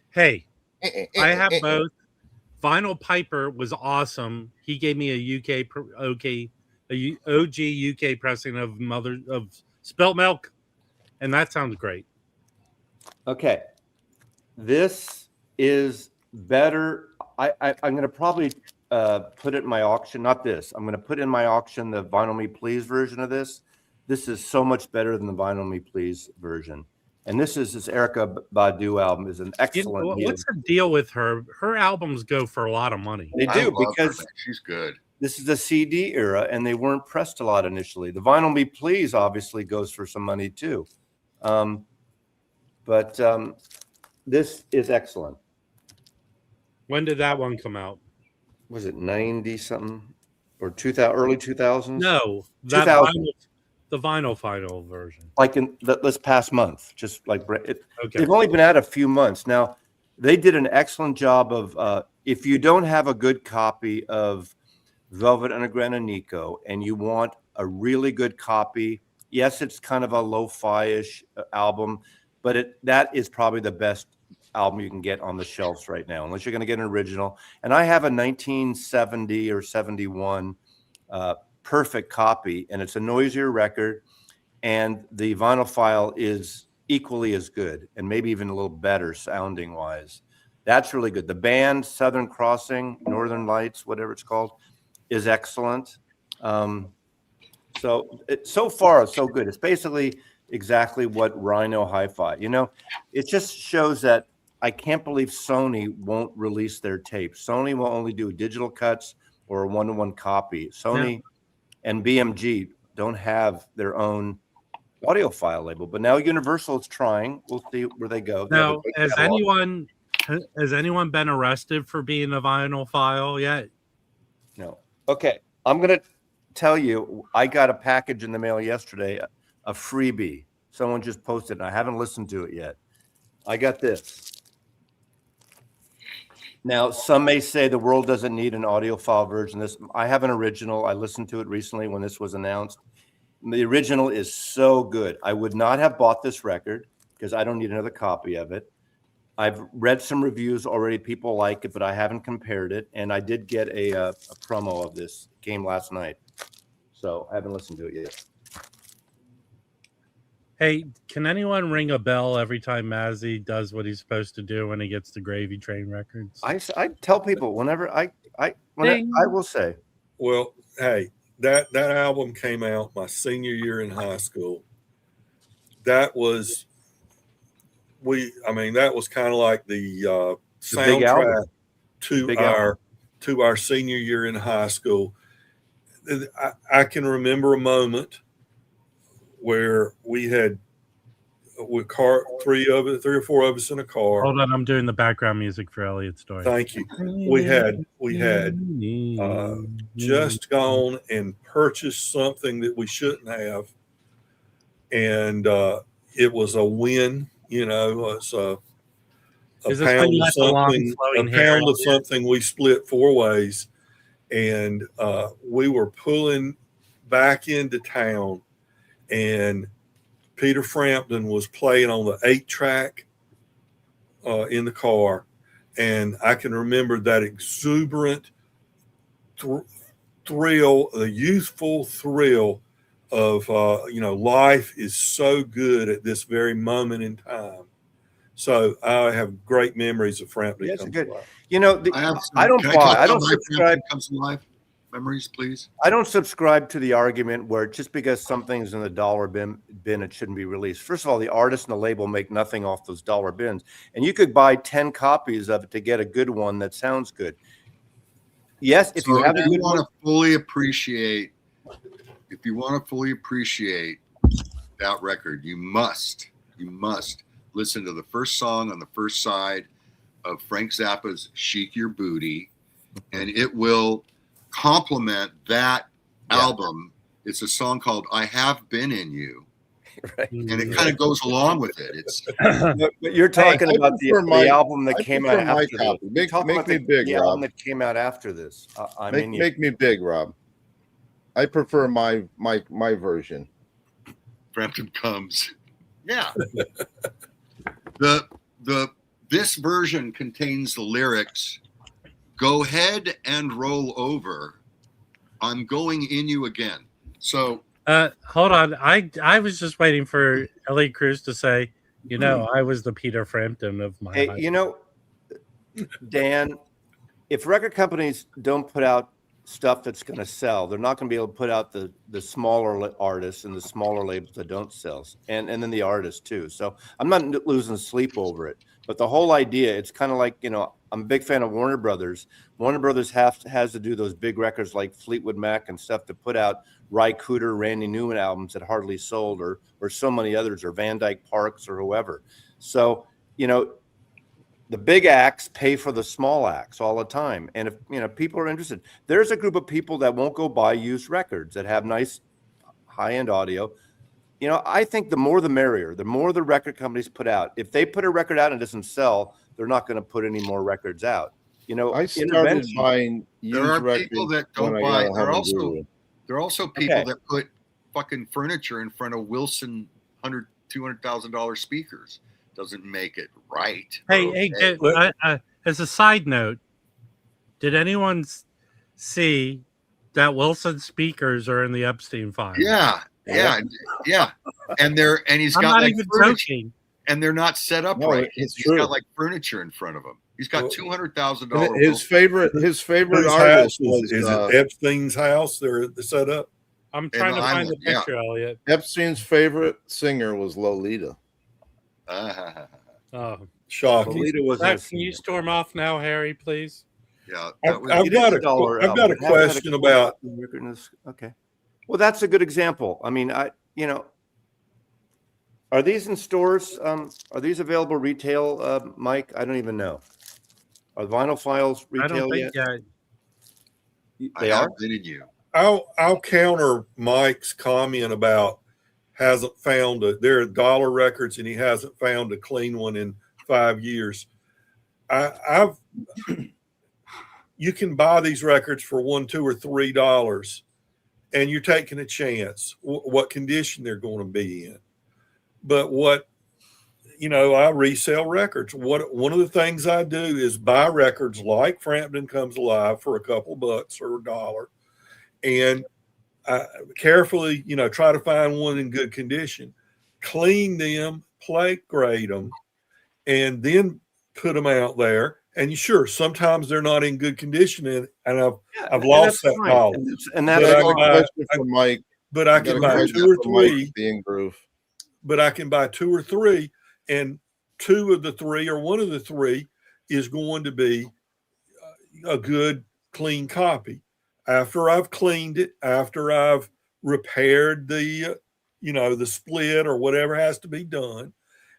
Hey, I have both. Vinyl Piper was awesome. He gave me a OG UK pressing of Spilt Milk, and that sounds great. Okay, this is better. I'm going to probably put it in my auction. Not this. I'm going to put in my auction the Vinyl Me Please version of this. This is so much better than the Vinyl Me Please version. And this Erykah Badu album is an excellent. What's the deal with her? Her albums go for a lot of money. They do because she's good. This is the CD era, and they weren't pressed a lot initially. The Vinyl Me Please obviously goes for some money too, but this is excellent. When did that one come out? Was it 90 something or 2000 early 2000s? No, that the vinyl final version. Like in this past month, just like it. Okay. They've only been out a few months now. They did an excellent job of. If you don't have a good copy of Velvet Underground and Nico, and you want a really good copy, yes, it's kind of a lo-fi-ish album, but that is probably the best album you can get on the shelves right now, unless you're going to get an original. And I have a 1970 or 71 perfect copy, and it's a noisier record, and the vinyl file is equally as good, and maybe even a little better sounding wise. That's really good. The band Southern Crossing, Northern Lights, whatever it's called, is excellent. So far, so good. It's basically exactly what Rhino Hi-Fi. You know, it just shows that I can't believe Sony won't release their tapes. Sony will only do digital cuts or a one-to-one copy. Sony and BMG don't have their own audiophile label, but now Universal is trying. We'll see where they go. Now, has anyone been arrested for being a vinyl file yet? No. Okay, I'm gonna tell you, I got a package in the mail yesterday, a freebie. Someone just posted, and I haven't listened to it yet. I got this. Now, some may say the world doesn't need an audiophile version. I have an original. I listened to it recently when this was announced. The original is so good. I would not have bought this record because I don't need another copy of it. I've read some reviews already. People like it, but I haven't compared it. And I did get a promo of this. It came last night. So I haven't listened to it yet. Hey, can anyone ring a bell every time Mazzy does what he's supposed to do when he gets the Gravy Train records? I tell people whenever I will say. Well, hey, that album came out my senior year in high school. That was that was kind of like the soundtrack to our senior year in high school. I can remember a moment where we had three or four of us in a car. Hold on, I'm doing the background music for Elliot's story. Thank you. We had just gone and purchased something that we shouldn't have, and it was a win. You know, it's a pound of something. We split 4 ways, and we were pulling back into town. And Peter Frampton was playing on the 8-track in the car. And I can remember that exuberant thrill, the youthful thrill of, life is so good at this very moment in time. So I have great memories of Frampton. Yes, good. You know, I don't subscribe. Comes to life. Memories, please. I don't subscribe to the argument where just because something's in the dollar bin, it shouldn't be released. First of all, the artist and the label make nothing off those dollar bins, and you could buy 10 copies of it to get a good one that sounds good. Yes, if you want to fully appreciate that record, you must listen to the first song on the first side of Frank Zappa's "Chic Your Booty," and it will complement that album. It's a song called "I Have Been in You," Right. and it kind of goes along with it. It's But you're talking about the album that came out after this. Make me big, the Rob. album that came out after this. Make me big, Rob. I prefer my version. Frampton comes. Yeah. This version contains the lyrics, "Go ahead and roll over. I'm going in you again." So hold on. I was just waiting for Elliot Cruz to say, I was the Peter Frampton of my Hey, life. Dan, if record companies don't put out stuff that's going to sell, they're not going to be able to put out the smaller artists and the smaller labels that don't sell, and then the artists too. So I'm not losing sleep over it. But the whole idea, it's kind of like, I'm a big fan of Warner Brothers. Warner Brothers has to do those big records like Fleetwood Mac and stuff to put out Ry Cooder, Randy Newman albums that hardly sold, or so many others, or Van Dyke Parks or whoever. So, the big acts pay for the small acts all the time. And if people are interested, there's a group of people that won't go buy used records that have nice high-end audio. I think the more the merrier. The more the record companies put out. If they put a record out and it doesn't sell, they're not going to put any more records out. I started buying used there are records people that don't buy. There are also people that put fucking furniture in front of Wilson $200,000 speakers. Doesn't make it right. Hey, as a side note, did anyone see that Wilson speakers are in the Epstein file? Yeah. And he's I'm got not like even furniture, joking. and they're not set up right. He's got like furniture in front of him. He's got $200,000. His favorite Whose artist house is it Epstein's house? They're set up. I'm trying to find the picture, Elliot. Epstein's favorite singer was Lolita. Oh, shocking! Can you storm off now, Harry, please? Yeah, I've got a question about. Okay, well, that's a good example. I mean, are these in stores? Are these available retail, Mike? I don't even know. Are vinyl files retail yet? They are. I'll counter Mike's comment about hasn't found they're dollar records and he hasn't found a clean one in 5 years. You can buy these records for $1, $2, or $3, and you're taking a chance what condition they're going to be in. But I resell records. One of the things I do is buy records like Frampton Comes Alive for a couple bucks or $1, and I carefully, try to find one in good condition, clean them, plate grade them, and then put them out there. And sure, sometimes they're not in good condition, and I've lost that knowledge. And that's a question for Mike. But I can buy 2 or 3. But I can buy 2 or 3, and 2 of the 3 or 1 of the 3 is going to be a good, clean copy. After I've cleaned it, after I've repaired the split or whatever has to be done,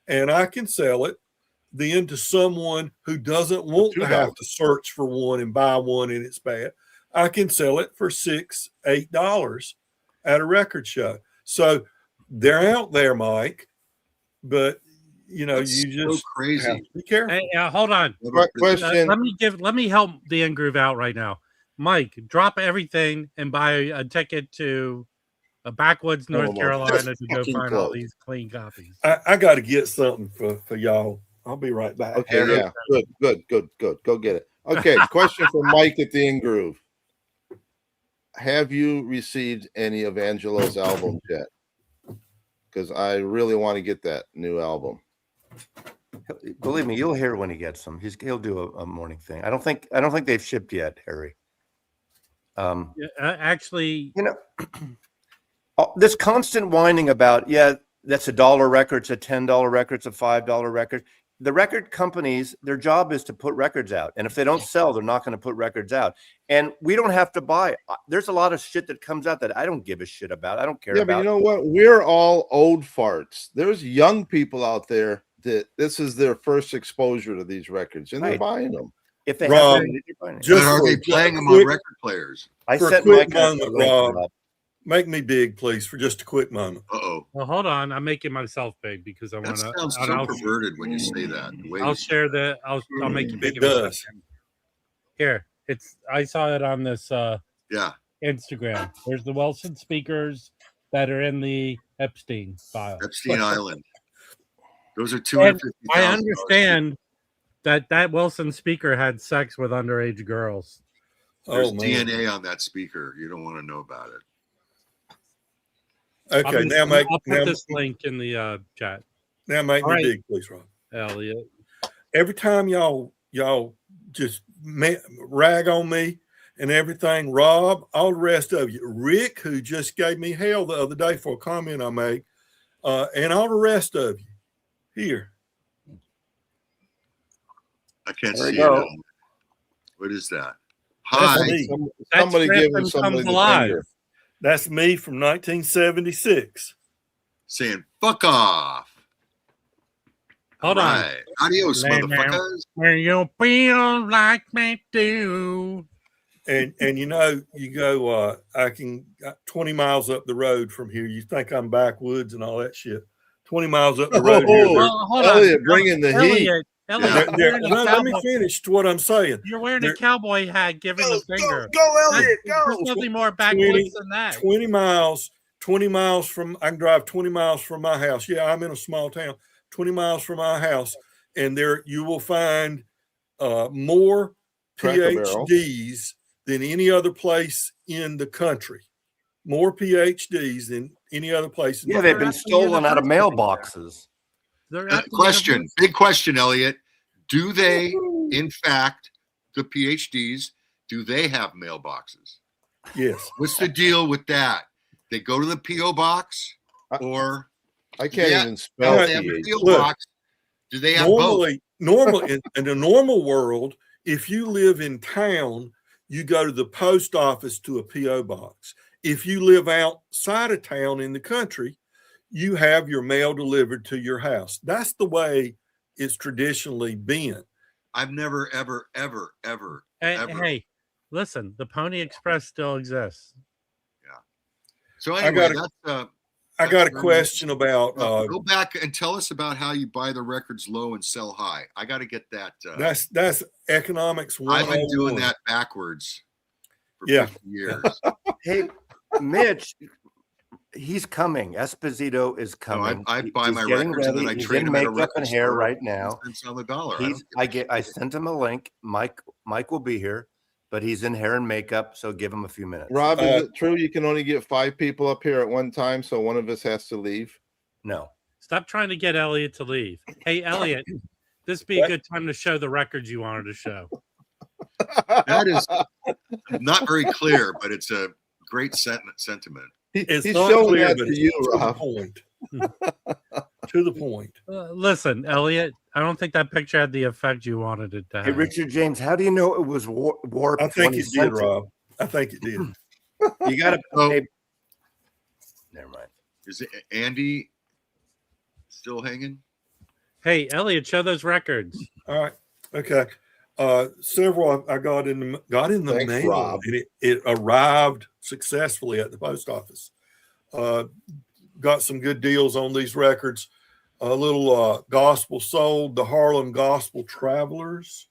and I can sell it then to someone who doesn't want to have to search for one and buy one and it's bad. I can sell it for $6, $8 at a record show. So they're out there, Mike, but That's you just crazy. have to be careful. Hey, hold on. Question. Let me help the In-Groove out right now. Mike, drop everything and buy a ticket to a backwoods North Carolina to go find all these clean copies. I got to get something for y'all. I'll be right back. Okay, yeah, good. Go get it. Okay, question for Mike at the In-Groove. Have you received any of Angelo's albums yet? Because I really want to get that new album. Believe me, you'll hear when he gets them. He'll do a morning thing. I don't think they've shipped yet, Harry. Actually, this constant whining about that's $1 record, it's a $10 record, it's a $5 record. The record companies, their job is to put records out, and if they don't sell, they're not going to put records out. And we don't have to buy. There's a lot of shit that comes out that I don't give a shit about. I don't care about. But you know what? We're all old farts. There's young people out there that this is their first exposure to these records, and they're buying them. If they Rob, have, they're buying them. Are they playing them on record players? I for sent a quick Mike moment, Rob. Make me big, please, for just a quick moment. Uh-oh. Well, hold on. I'm making myself big because I want That to. sounds so perverted when you say that. The way I'll you share the. I'll make you big. It does. Here, it's. I saw it on this yeah. Instagram. There's the Wilson speakers that are in the Epstein file. Epstein Island. Those are And $250,000. I understand that Wilson speaker had sex with underage girls. There's DNA on that speaker. You don't want to know about it. Okay, I'll put this link in the chat. Now make me big, please, Rob. Elliot. Every time y'all just rag on me and everything, Rob, all the rest of you, Rick, who just gave me hell the other day for a comment I made, and all the rest of you, here. I can't see it. What is that? Hi. Somebody give him somebody the finger. That's me from 1976. Saying, fuck off. Hold on. Adios, motherfuckers. Where you feel like me do. And you know, you go, I can 20 miles up the road from here. You think I'm backwoods and all that shit. 20 miles up the road here. Hold Elliot, bring in the heat. Elliot, let me finish what I'm saying. You're wearing a cowboy hat, giving the finger. Go, Elliot, go. There's nothing more backwoods than that. 20 miles from, I can drive 20 miles from my house. Yeah, I'm in a small town. 20 miles from my house, and there you will find more PhDs than any other place in the country. More PhDs than any other place. Yeah, they've been stolen out of mailboxes. Big question, Elliot. Do they, in fact, the PhDs, do they have mailboxes? Yes. What's the deal with that? They go to the PO box, or I can't even spell PO box. Do they have both? Normally, in a normal world, if you live in town, you go to the post office to a PO box. If you live outside of town in the country, you have your mail delivered to your house. That's the way it's traditionally been. I've never, ever. Hey, listen, the Pony Express still exists. Yeah. So anyway, I got a question about. Go back and tell us about how you buy the records low and sell high. I got to get that. That's economics 101. I've been doing that backwards for 50 years. Hey, Mitch, he's coming. Esposito is coming. No, I buy my records and then I trade them at a record hair right now. On the dollar. I sent him a link. Mike will be here, but he's in hair and makeup, so give him a few minutes. Rob, is it true you can only get 5 people up here at one time, so one of us has to leave? No. Stop trying to get Elliot to leave. Hey, Elliot, this would be a good time to show the records you wanted to show. That is not very clear, but it's a great sentiment. He's showing clear, that to you, Rob. To the point. Listen, Elliot, I don't think that picture had the effect you wanted it to have. Hey, Richard James, how do you know it was warped? I think it did, Rob. I think it did. You got to. Never mind. Is it Andy still hanging? Hey, Elliot, show those records. All right. Okay. Several I got in the mail, Rob. and it arrived successfully at the post office. Got some good deals on these records. A little gospel sold, the Harlem Gospel Travelers,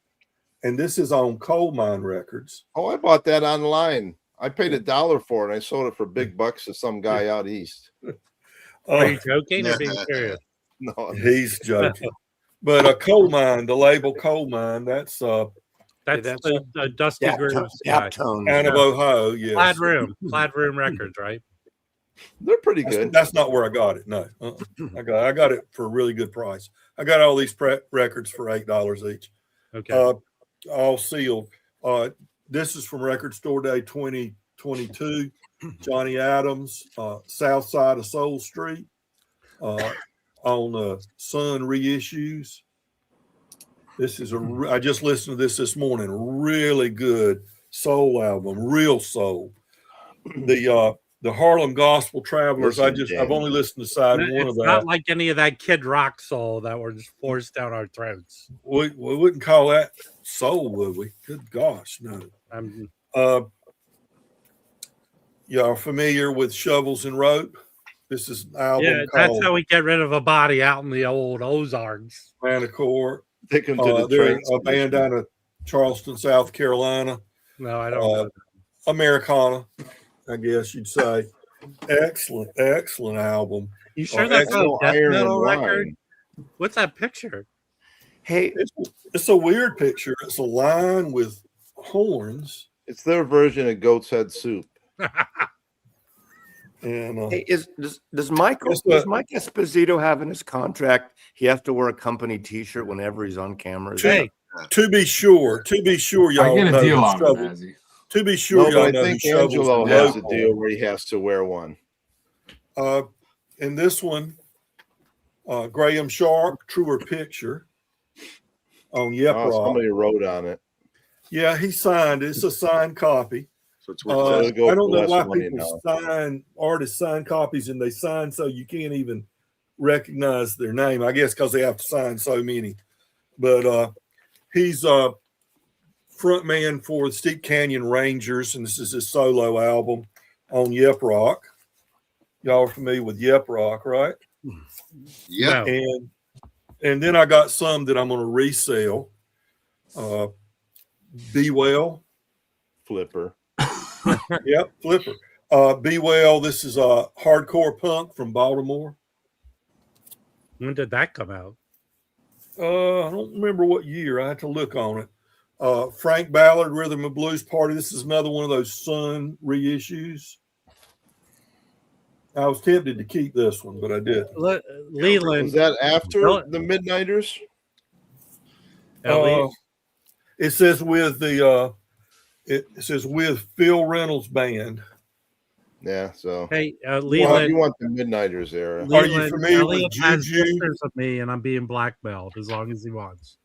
and this is on Coal Mine Records. Oh, I bought that online. I paid $1 for it. And I sold it for big bucks to some guy out east. Are you joking or being serious? No, he's joking. But a Coal Mine, the label Coal Mine, that's the Dusty Grooves guy. Out of Ohio, yes. Plaid Room Records, right? They're pretty good. That's not where I got it. No, I got it for a really good price. I got all these records for $8 each. Okay, all sealed. This is from Record Store Day 2022. Johnny Adams, South Side of Soul Street, on Sun reissues. This is I just listened to this morning. Really good soul album, real soul. The Harlem Gospel Travelers. I've only listened to side one of that. It's not like any of that Kid Rock soul that were just forced down our throats. We wouldn't call that soul, would we? Good gosh, no. Y'all familiar with Shovels and Rope? This is an album Yeah, that's called how we get rid of a body out in the old Ozarks. Manicore. Take him to the They're train a band station. down of Charleston, South Carolina. No, I don't know. Americana, I guess you'd say. Excellent album. You sure that's That's a no death iron metal and record? wine. What's that picture? Hey, It's a weird picture. It's a lion with horns. It's their version of goat's head soup. And hey, does Mike Esposito have in his contract he has to wear a company T-shirt whenever he's on camera? Hey, to be sure, y'all I get a know deal who on it, Shovel- Mazzy. To be sure, No, y'all but I know think who Shovels Angelo and has Rope a deal where he has to wear one. are. And this one, Graham Sharp, Truer Picture on Yep Oh, Rock. somebody wrote on it. Yeah, he signed it. It's a signed copy. So it's I worth go don't know less why money people now. artists sign copies and they sign so you can't even recognize their name. I guess because they have to sign so many. But he's front man for the Steep Canyon Rangers, and this is his solo album on Yep Rock. Y'all are familiar with Yep Rock, right? Yep. And then I got some that I'm going to resell. Be Well. Flipper. Yep, Flipper. Be Well. This is a hardcore punk from Baltimore. when did that come out? I don't remember what year. I had to look on it. Frank Ballard, Rhythm and Blues Party. This is another one of those Sun reissues. I was tempted to keep this one, but I didn't. Leland. Was that after No. the Midnighters? It says with the it says with Phil Reynolds Band. Yeah, so Hey, well, Leland. you want the Midnighters era. Are you familiar with Elliot has Juju? pictures of me, and I'm being blackmailed as long as he wants.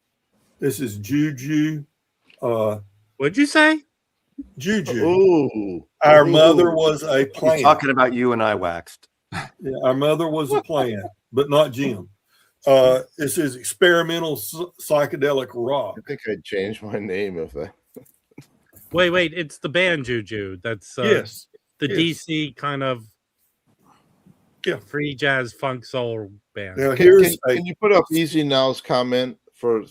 This is Juju. What'd you say? Juju. Ooh. Our Ooh. mother was a He's plant. talking about you and I waxed. Yeah, our mother was a plant, but not Jim. This is experimental psychedelic rock. I think I'd change my name if I. Wait, it's the band Juju. That's Yes. the yes. DC kind of free jazz funk soul band. Now Can you put up Easy Now's comment for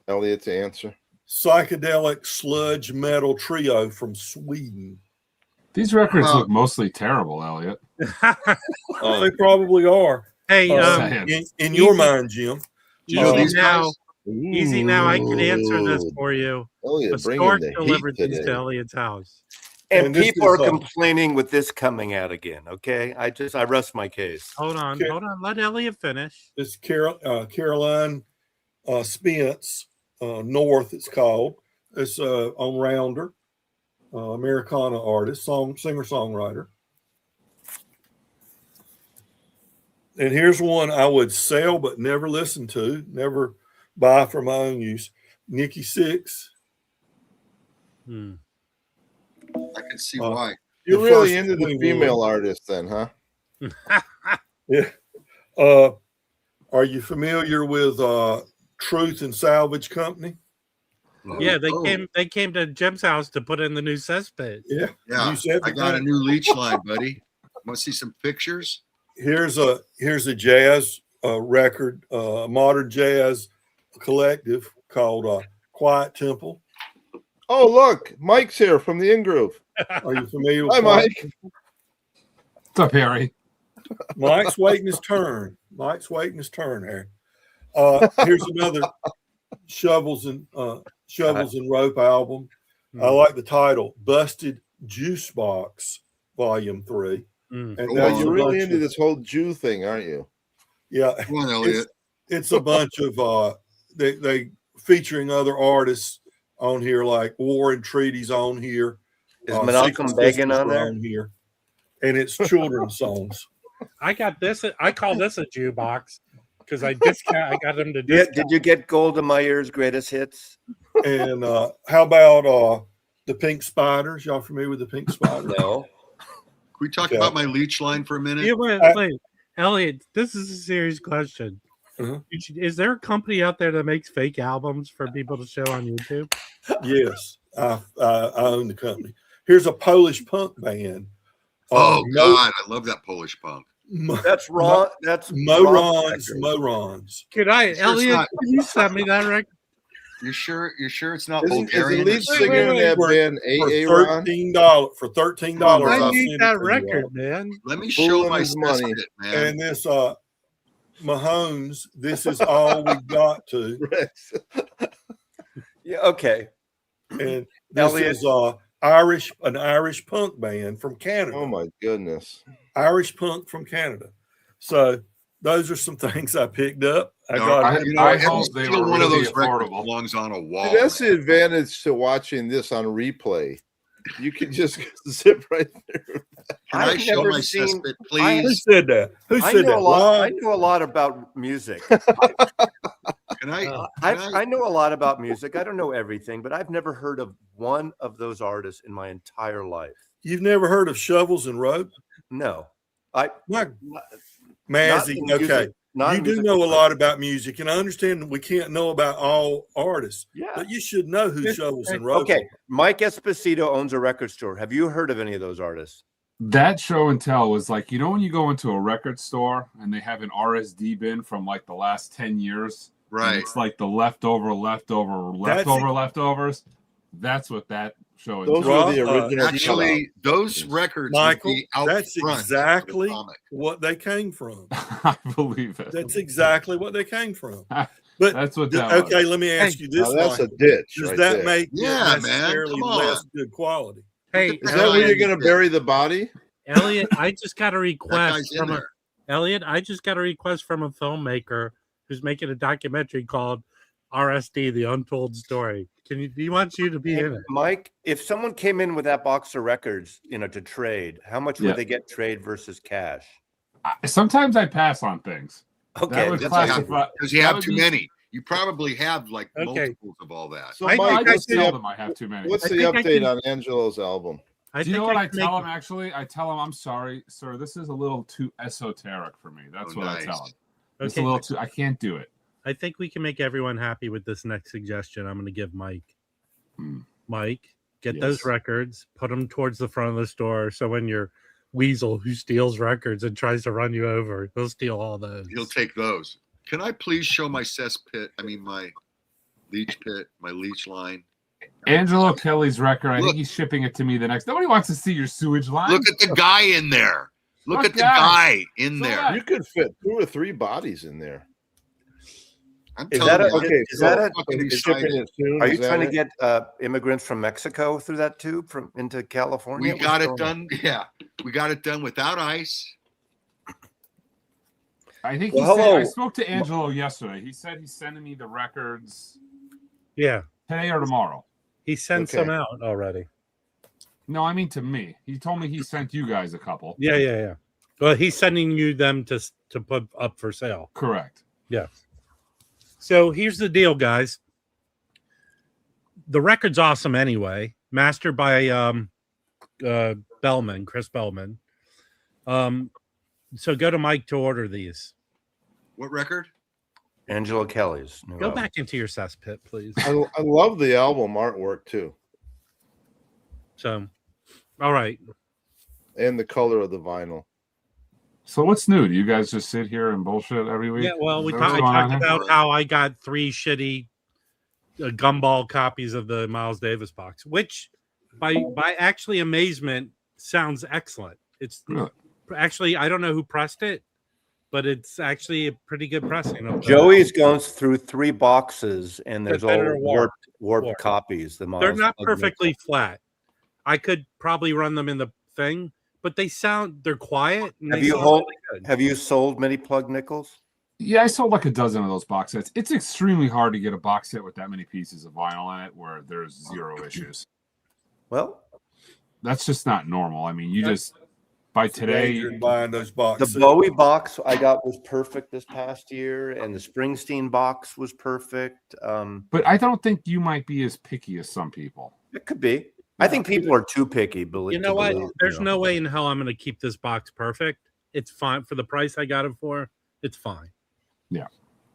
Elliot to answer? Psychedelic sludge metal trio from Sweden. These records look mostly terrible, Elliot. Oh, they probably are. Hey, in your mind, Jim. Easy now. I can answer this for you. Elliot, A bring stork in the delivered heat these today. to Elliot's house. And this people are is, complaining with this coming out again. Okay, I rest my case. Hold on. Let Elliot finish. This Caroline Spence North. It's called. It's on Rounder, Americana artist, singer songwriter. And here's one I would sell but never listen to, never buy for my own use. Nikki Sixx. I can see why. You're really into the female artists then, huh? Yeah. Are you familiar with Truth and Salvage Company? Yeah, they came to Jim's house to put in the new cesspit. Yeah. I got a new leech line, buddy. Want to see some pictures? Here's a jazz record, modern jazz collective called Quiet Temple. Oh, look, Mike's here from the In-Groove. Are you familiar with Hi, Mike. What's up, Harry? Mike's waiting his turn. Harry. Here's another Shovels and Rope album. I like the title, Busted Juice Box, Volume 3. And you're really into this whole Jew thing, aren't you? Yeah. Come on, Elliot. It's a bunch of they featuring other artists on here, like War and Treaties on here. Is Malcolm Began on there? Here, and it's children's songs. I got this. I call this a Jew box because I got them to discount. Did you get Golda Meir's greatest hits? And how about the Pink Spiders? Y'all familiar with the Pink Spiders? No. Can we talk about my leech line for a minute? Yeah, wait, Elliot, this is a serious question. Is there a company out there that makes fake albums for people to show on YouTube? Yes, I own the company. here's a Polish punk band. Oh God, I love that Polish punk. That's wrong. That's Morons. Could I, Elliot? Can you send me that record? You sure it's not Is the Bulgarian? lead singer in that band For $13, I need that record, man. Let me show my money, man. And this Mahomes, this is all we got to. Yeah, okay. And this is an Irish punk band from Canada. Oh my goodness. Irish punk from Canada. So those are some things I picked up. I hope they were one of really those records affordable. belongs on a wall. That's the advantage to watching this on replay. You can just zip right there. Can I show my cesspit, please? Who said that? Who said that? I know a lot about music. I know a lot about music. I don't know everything, but I've never heard of one of those artists in my entire life. You've never heard of Shovels and Rope? No. Mazzy, okay. You do know a lot about music, and I understand we can't know about all artists. Yeah. But you should know who Shovels and Rope. Okay. Mike Esposito owns a record store. Have you heard of any of those artists? That show and tell was like, when you go into a record store and they have an RSD bin from like the last 10 years. Right. It's like the leftovers. That's what that show is. Those are the original. Actually, those records, Michael, would be out that's front exactly of the what they came from. I believe it. That's exactly what they came from. But that's what that was. Okay, let me ask you this. That's Michael. a ditch. Does right that there. make Yeah, it man, necessarily come on. less good quality? Hey, Is that where you're going to bury the body? Elliot, I just got a That request guy's in from there. Elliot. I just got a request from a filmmaker who's making a documentary called RSD: The Untold Story. He wants you to be in it, Mike. If someone came in with that box of records, to trade, how much would they get trade versus cash? Sometimes I pass on things. Okay, That would classify because you have too many. You probably have like multiples of all that. So, I Mike, I just tell them I have too many. what's I the think I update can- on Angelo's album? I Do you know think what I can tell make- them? Actually, I tell them, I'm sorry, sir. This is a little too esoteric for me. That's what I tell them. It's a little too. I can't do it. I think we can make everyone happy with this next suggestion. I'm going to give Mike. Mike, get those records, put them towards the front of the store. So when your weasel who steals records and tries to run you over, he'll steal all those. He'll take those. Can I please show my cesspit? I mean, my leech pit, my leech line. Angelo Kelly's record. I think he's shipping it to me the next. Nobody wants to see your sewage line. Look at the guy in there. Look at the guy in there. You could fit 2 or 3 bodies in there. Is that Are you trying to get immigrants from Mexico through that tube into California? We got it done. Yeah, we got it done without ice. I think he said, I spoke to Angelo yesterday. He said he's sending me the records. Yeah, today or tomorrow. He sent some out already. No, I mean to me. He told me he sent you guys a couple. Yeah. Well, he's sending you them to put up for sale. Correct. Yeah. So here's the deal, guys. The record's awesome anyway. Mastered by Bellman, Chris Bellman. So go to Mike to order these. What record? Angelo Kelly's. Go back into your cesspit, please. I love the album artwork too. So, all right. And the color of the vinyl. So what's new? Do you guys just sit here and bullshit every week? Yeah, well, I talked about how I got 3 shitty gumball copies of the Miles Davis box, which by actually amazement sounds excellent. It's actually, I don't know who pressed it, but it's actually a pretty good pressing. Of Joey's gone through 3 boxes, and there's all warped copies. They're not perfectly flat. I could probably run them in the thing, but they're quiet. And have you sold many plug nickels? Yeah, I sold like a dozen of those box sets. It's extremely hard to get a box set with that many pieces of vinyl in it where there's 0 issues. Well, that's just not normal. I mean, you just by today you're buying those boxes. The Bowie box I got was perfect this past year, and the Springsteen box was perfect. But I don't think you might be as picky as some people. It could be. I think people are too picky. You know what? There's no way in hell I'm going to keep this box perfect. It's fine for the price I got it for. It's fine. Yeah.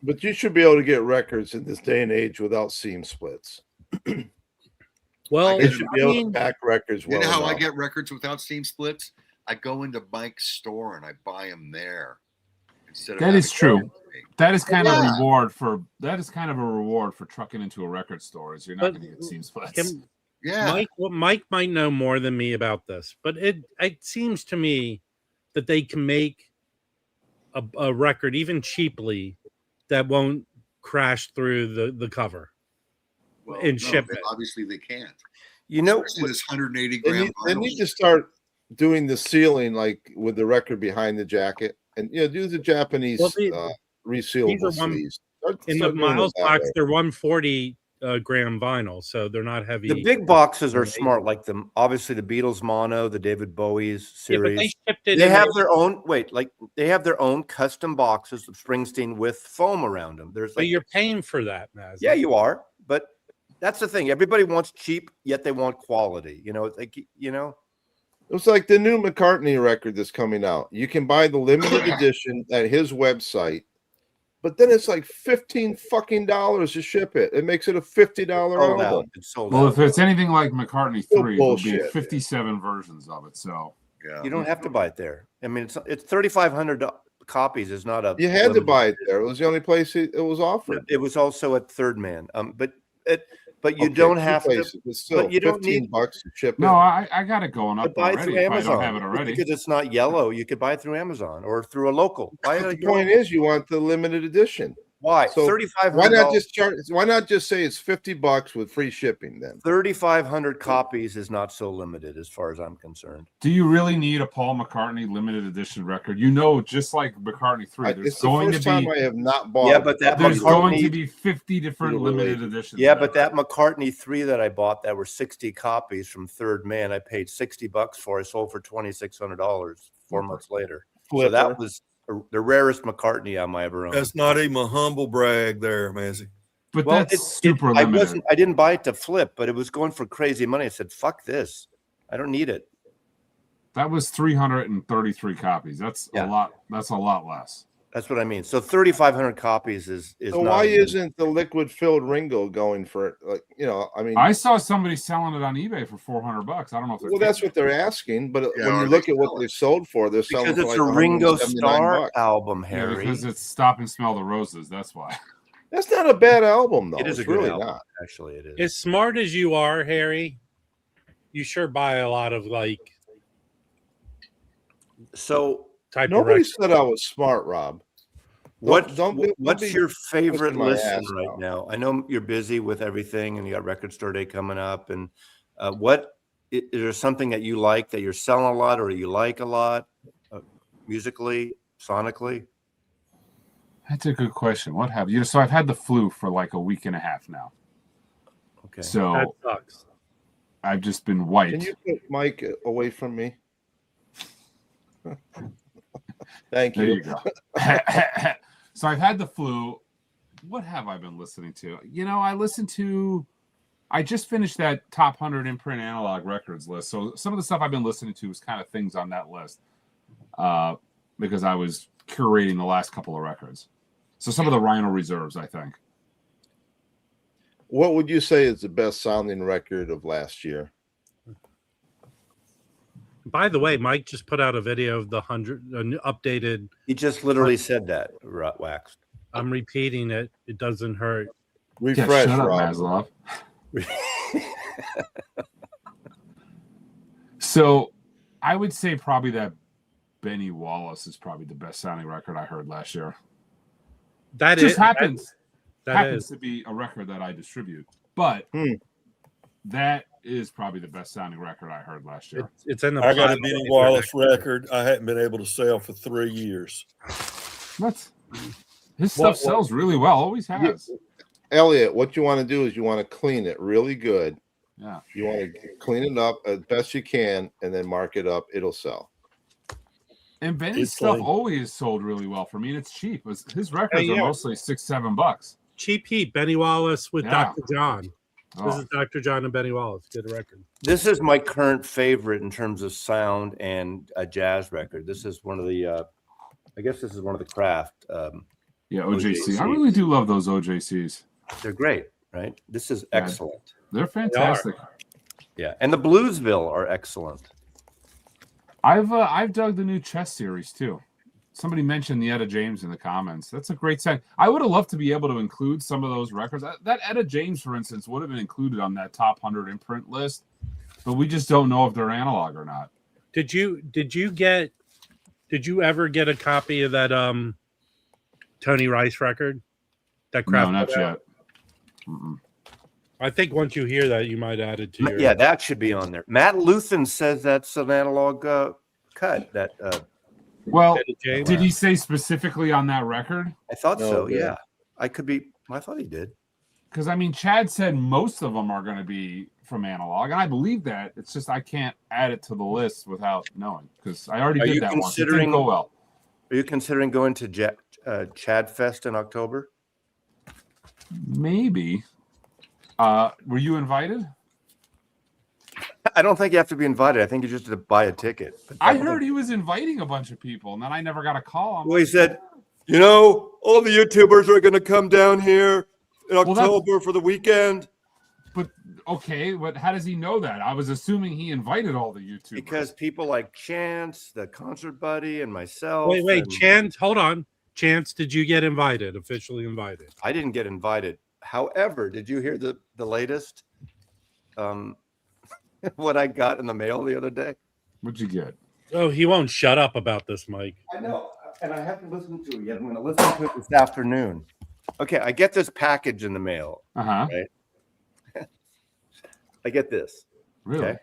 But you should be able to get records in this day and age without seam splits. Well, Well, They should be able to pack records well You know how I enough. get records without steam splits? I go into Mike's store and I buy them there. Instead of That is having true. That is kind of a Yeah. reward for trucking into a record store. Is you're not going to get steam splits. Yeah. Mike might know more than me about this, but it seems to me that they can make a record even cheaply that won't crash through the cover Well, and ship it. Obviously, they can't. You know, Especially this 180 They gram. they need to start doing the sealing like with the record behind the jacket, and do the Japanese resealable sleeves. In the Miles box, they're 140 gram vinyl, so they're not heavy. the big boxes are smart, like obviously the Beatles mono, the David Bowie's series. But they shipped it. They have their own they have their own custom boxes of Springsteen with foam around them. But you're paying for that, Maz. Yeah, you are. But that's the thing. Everybody wants cheap, yet they want quality. It's like It's like the new McCartney record that's coming out. You can buy the limited edition at his website, but then it's like $15 to ship it. It makes it a $50 album. It's sold Well, out. if it's anything like McCartney 3, it'll be bullshit. 57 versions of it. So You don't have to buy it there. I mean, it's 3,500 copies. Is not a. You had to buy it there. It was the only place it was offered. It was also at Third Man. But you don't have to. But you don't need $15 to ship it. no, I got it going up buy already. through If I Amazon. don't have it already. Because it's not yellow. You could buy it through Amazon or through a local. The point is, you want the limited edition. Why? So $3,500. Why not just charge? Why not just say it's $50 with free shipping then? 3,500 copies is not so limited, as far as I'm concerned. Do you really need a Paul McCartney limited edition record? Just like McCartney 3, there's It's the going first to time be I have not bought. Yeah, but that there's going to McCartney. be 50 different limited editions. Yeah, but that McCartney 3 that I bought, that were 60 copies from Third Man, I paid $60 for. I sold for $2,600 4 months later. So that was the rarest McCartney album I ever owned. That's not even a humble brag there, Mazzy. But that's super limited. I didn't buy it to flip, but it was going for crazy money. I said, "Fuck this! I don't need it." That was 333 copies. That's a lot. That's a lot less. That's what I mean. So 3,500 copies is. So why isn't the liquid filled Ringo going for it? Like, I mean, I saw somebody selling it on eBay for $400. I don't know if well, that's what they're asking. But when you look at what they sold for, they're selling because for it's like a Ringo $179. Starr album, Yeah, Harry. because it's Stop and Smell the Roses. That's why. That's not a bad album, though. It is it's a good really album. not. Actually, it is. As smart as you are, Harry, you sure buy a lot of So type. Nobody of said I was smart, Rob. what's be your favorite twisting my listen ass right out. now? I know you're busy with everything, and you got Record Store Day coming up. And what is there something that you like that you're selling a lot, or you like a lot, musically, sonically? That's a good question. What have you? So I've had the flu for like a week and a half now. Okay. that So sucks. I've just been wiped. Can you put Mike away from me? Thank There you. you go. So I've had the flu. What have I been listening to? I just finished that top 100 imprint analog records list. So some of the stuff I've been listening to is kind of things on that list because I was curating the last couple of records. So some of the Rhino reserves, I think. What would you say is the best sounding record of last year? By the way, Mike just put out a video of the 100 updated. He just literally said that, Waxed. I'm repeating it. It doesn't hurt. Refresh, shut up, Rob. Maslov. So I would say probably that Benny Wallace is probably the best sounding record I heard last year. That Just is happens. that happens is. to be a record that I distribute, but that is probably the best sounding record I heard last year. It's in the. I got a pile. Benny Wallace record I hadn't been able to sell for 3 years. What? His stuff sells really well. Always has. Elliot, what you want to do is you want to clean it really good. Yeah. You want to clean it up as best you can and then mark it up. It'll sell. And Benny's It's stuff like- always sold really well for me, and it's cheap. His records yeah. are mostly $6-7. Cheap Heat, Benny Wallace with Yeah. Dr. John. This Oh. is Dr. John and Benny Wallace. Good record. This is my current favorite in terms of sound and a jazz record. This is one of the, I guess this is one of the craft. Yeah, OJC. I OJCs. really do love those OJCs. They're great, right? This is excellent. They're fantastic. Yeah, and the Bluesville are excellent. I've dug the new chess series too. Somebody mentioned the Etta James in the comments. That's a great set. I would have loved to be able to include some of those records. That Etta James, for instance, would have been included on that top 100 imprint list, but we just don't know if they're analog or not. Did you ever get a copy of that Tony Rice record? That crap. No, not yet. Mm-mm. I think once you hear that, you might add it to your. Yeah, that should be on there. Matt Luthen says that's an analog cut. That well, did he say specifically on that record? I thought No, so. yeah. Yeah, I could be. I thought he did. Because I mean, Chad said most of them are going to be from analog, and I believe that. It's just I can't add it to the list without knowing because I already did that once. It didn't go well. Are you considering going to Chad Fest in October? Maybe. Were you invited? I don't think you have to be invited. I think you just have to buy a ticket. I heard he was inviting a bunch of people, and then I never got a call. Well, he said, you know, all the YouTubers are going to come down here in October for the weekend. But okay, but how does he know that? I was assuming he invited all the YouTubers. Because people like Chance, the concert buddy, and myself. Wait, Chance, hold on. Chance, did you get invited? Officially invited? I didn't get invited. However, did you hear the latest? What I got in the mail the other day? What'd you get? Oh, he won't shut up about this, Mike. I know, and I haven't listened to it yet. I'm going to listen to it this afternoon. Okay, I get this package in the mail. Right? I get this. Really? Okay?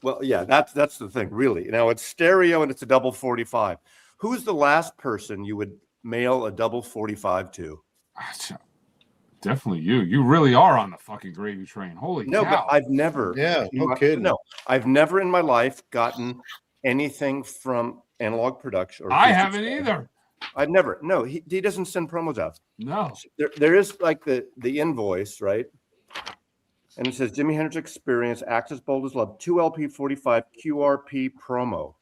Well, yeah, that's the thing, really. Now, it's stereo and it's a double 45. Who's the last person you would mail a double 45 to? Definitely you. You really are on the fucking gravy train. Holy cow. No, but I've never. Yeah, no kidding. No, I've never in my life gotten anything from Analog Production. I haven't either. I've never. No, he doesn't send promos out. No. There is like the invoice, right? And it says Jimi Hendrix Experience, Access Bold as Love, 2LP45 QRP promo.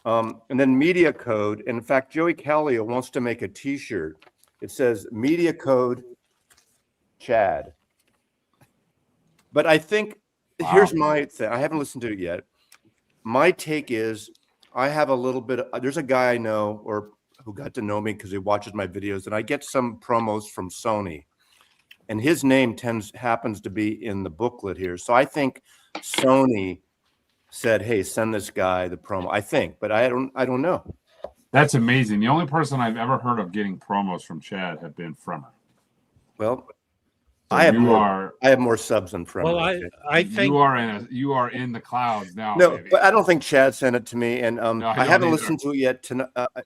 And then media code. And in fact, Joey Callio wants to make a t-shirt. It says media code Chad. But I think here's my thing. I haven't listened to it yet. My take is I have a little bit of, there's a guy I know or who got to know me because he watches my videos, and I get some promos from Sony. And his name happens to be in the booklet here. So I think Sony said, hey, send this guy the promo. I think, but I don't know. That's amazing. The only person I've ever heard of getting promos from Chad have been Fremer. Well, so I have more subs than Fremer. Well, I think you are in the clouds now. No, baby. but I don't think Chad sent it to me, and No, I haven't listened to it yet.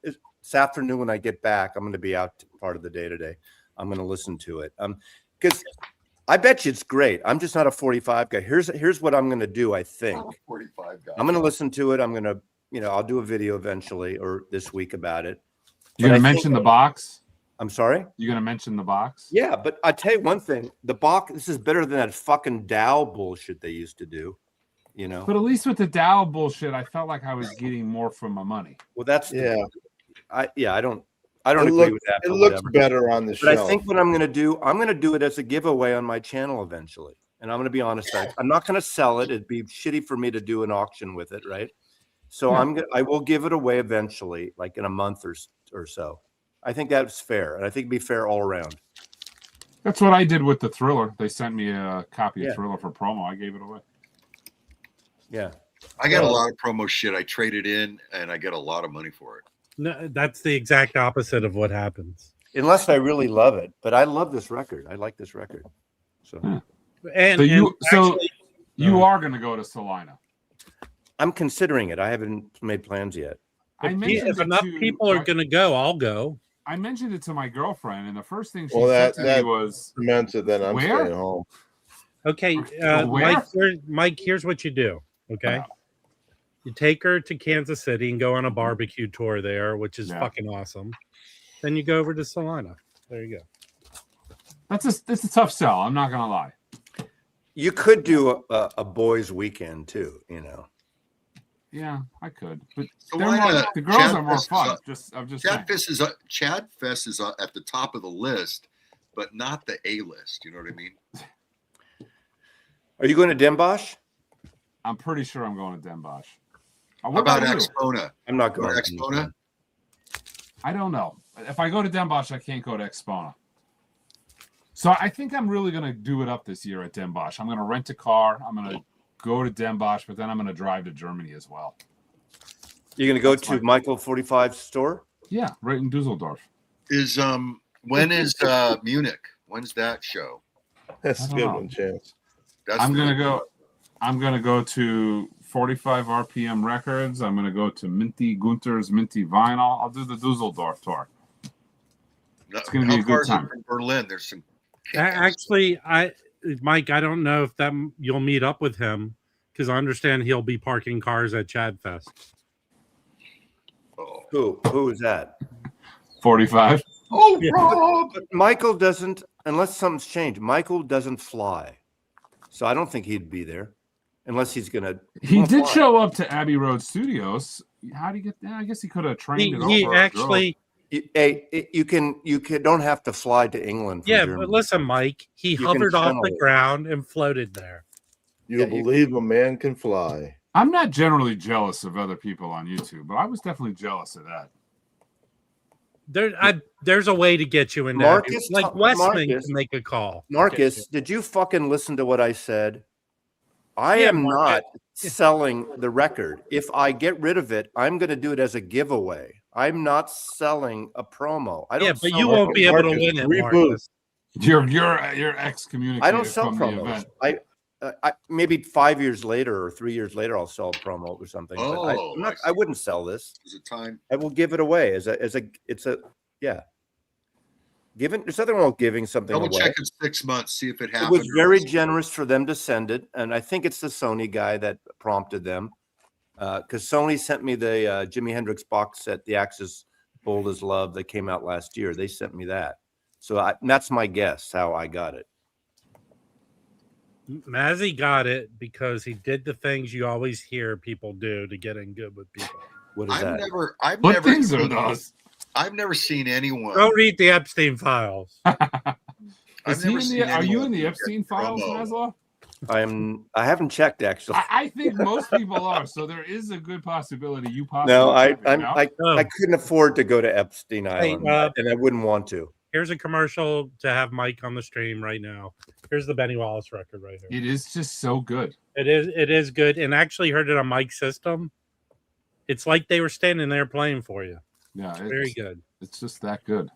This afternoon when I get back, I'm going to be out part of the day today. I'm going to listen to it because I bet you it's great. I'm just not a 45 guy. Here's what I'm going to do. I think 45 guy. I'm going to listen to it. I'm going to, I'll do a video eventually or this week about it. You're going to mention the box? I'm sorry? You're going to mention the box? Yeah, but I tell you one thing. The box, this is better than that fucking Dow bullshit they used to do, But at least with the Dow bullshit, I felt like I was getting more for my money. Well, that's I don't It agree with that. It looks better on the But shelf. I think what I'm going to do it as a giveaway on my channel eventually. And I'm going to be honest, I'm not going to sell it. It'd be shitty for me to do an auction with it, right? So I will give it away eventually, like in a month or so. I think that's fair, and I think it'd be fair all around. That's what I did with the Thriller. They sent me a copy of Thriller for promo. I gave it away. Yeah, I got a lot of promo shit. I traded in, and I get a lot of money for it. No, that's the exact opposite of what happens. Unless I really love it, but I love this record. I like this record. So, you are going to go to Salina. I'm considering it. I haven't made plans yet. If enough people are going to go, I'll go. I mentioned it to my girlfriend, and the first thing she said to me was, "Meant it that I'm staying home." Okay, Mike. Here's what you do. Okay, you take her to Kansas City and go on a barbecue tour there, which is fucking awesome. Then you go over to Salina. There you go. It's a tough sell. I'm not gonna lie. You could do a boys' weekend too. Yeah, I could, but Salina, the girls are more fun. Chad Fest is at the top of the list, but not the A list. You know what I mean? Are you going to Den Bosch? I'm pretty sure I'm going to Den Bosch. How about Expona? I'm not Go going to Expona. I don't know. If I go to Den Bosch, I can't go to Expona. So I think I'm really going to do it up this year at Den Bosch. I'm going to rent a car. I'm going to go to Den Bosch, but then I'm going to drive to Germany as well. You're going to go to Michael 45's store? Yeah, right in Dusseldorf. When is Munich? When's that show? That's a good one, Chance. I'm going to go to 45 RPM Records. I'm going to go to Minty Gunter's Minty Vinyl. I'll do the Dusseldorf tour. It's going to be a good time. From Berlin, there's some. Actually, Mike, I don't know if that you'll meet up with him because I understand he'll be parking cars at Chad Fest. Oh. Who is that? 45. Oh, Rob! But Michael doesn't, unless something's changed. Michael doesn't fly, so I don't think he'd be there. Unless he's gonna. He did show up to Abbey Road Studios. How do you get there? I guess he could have trained it. He actually. You don't have to fly to England. Yeah, Germany. but listen, Mike. He hovered off the ground and floated there. You believe a man can fly? I'm not generally jealous of other people on YouTube, but I was definitely jealous of that. There's a way to get you in there. Marcus, like Westman can make a call. Marcus, did you fucking listen to what I said? I am not selling the record. If I get rid of it, I'm going to do it as a giveaway. I'm not selling a promo. I don't. Yeah, but you won't be able to win it. Marcus. You're excommunicated. I don't sell promos. I maybe 5 years later or 3 years later I'll sell a promo or something. Oh, but I wouldn't sell this. There's a time. I will give it away as a there's nothing wrong with giving something away. Double check in 6 months, see if it happened. It was very generous for them to send it, and I think it's the Sony guy that prompted them. Because Sony sent me the Jimi Hendrix box set, The Axis Bold as Love, that came out last year. They sent me that. So that's my guess how I got it. Mazzy got it because he did the things you always hear people do to get in good with people. What is that? I've never seen anyone. Go read the Epstein files. Are you in the Epstein files, Maslow? I haven't checked actually. I think most people are, so there is a good possibility you possibly. No, I couldn't afford to go to Epstein Island, and I wouldn't want to. Here's a commercial to have Mike on the stream right now. Here's the Benny Wallace record right here. It is just so good. It is good, and I actually heard it on Mike's system. It's like they were standing there playing for you. Yeah, it's very good. It's just that good.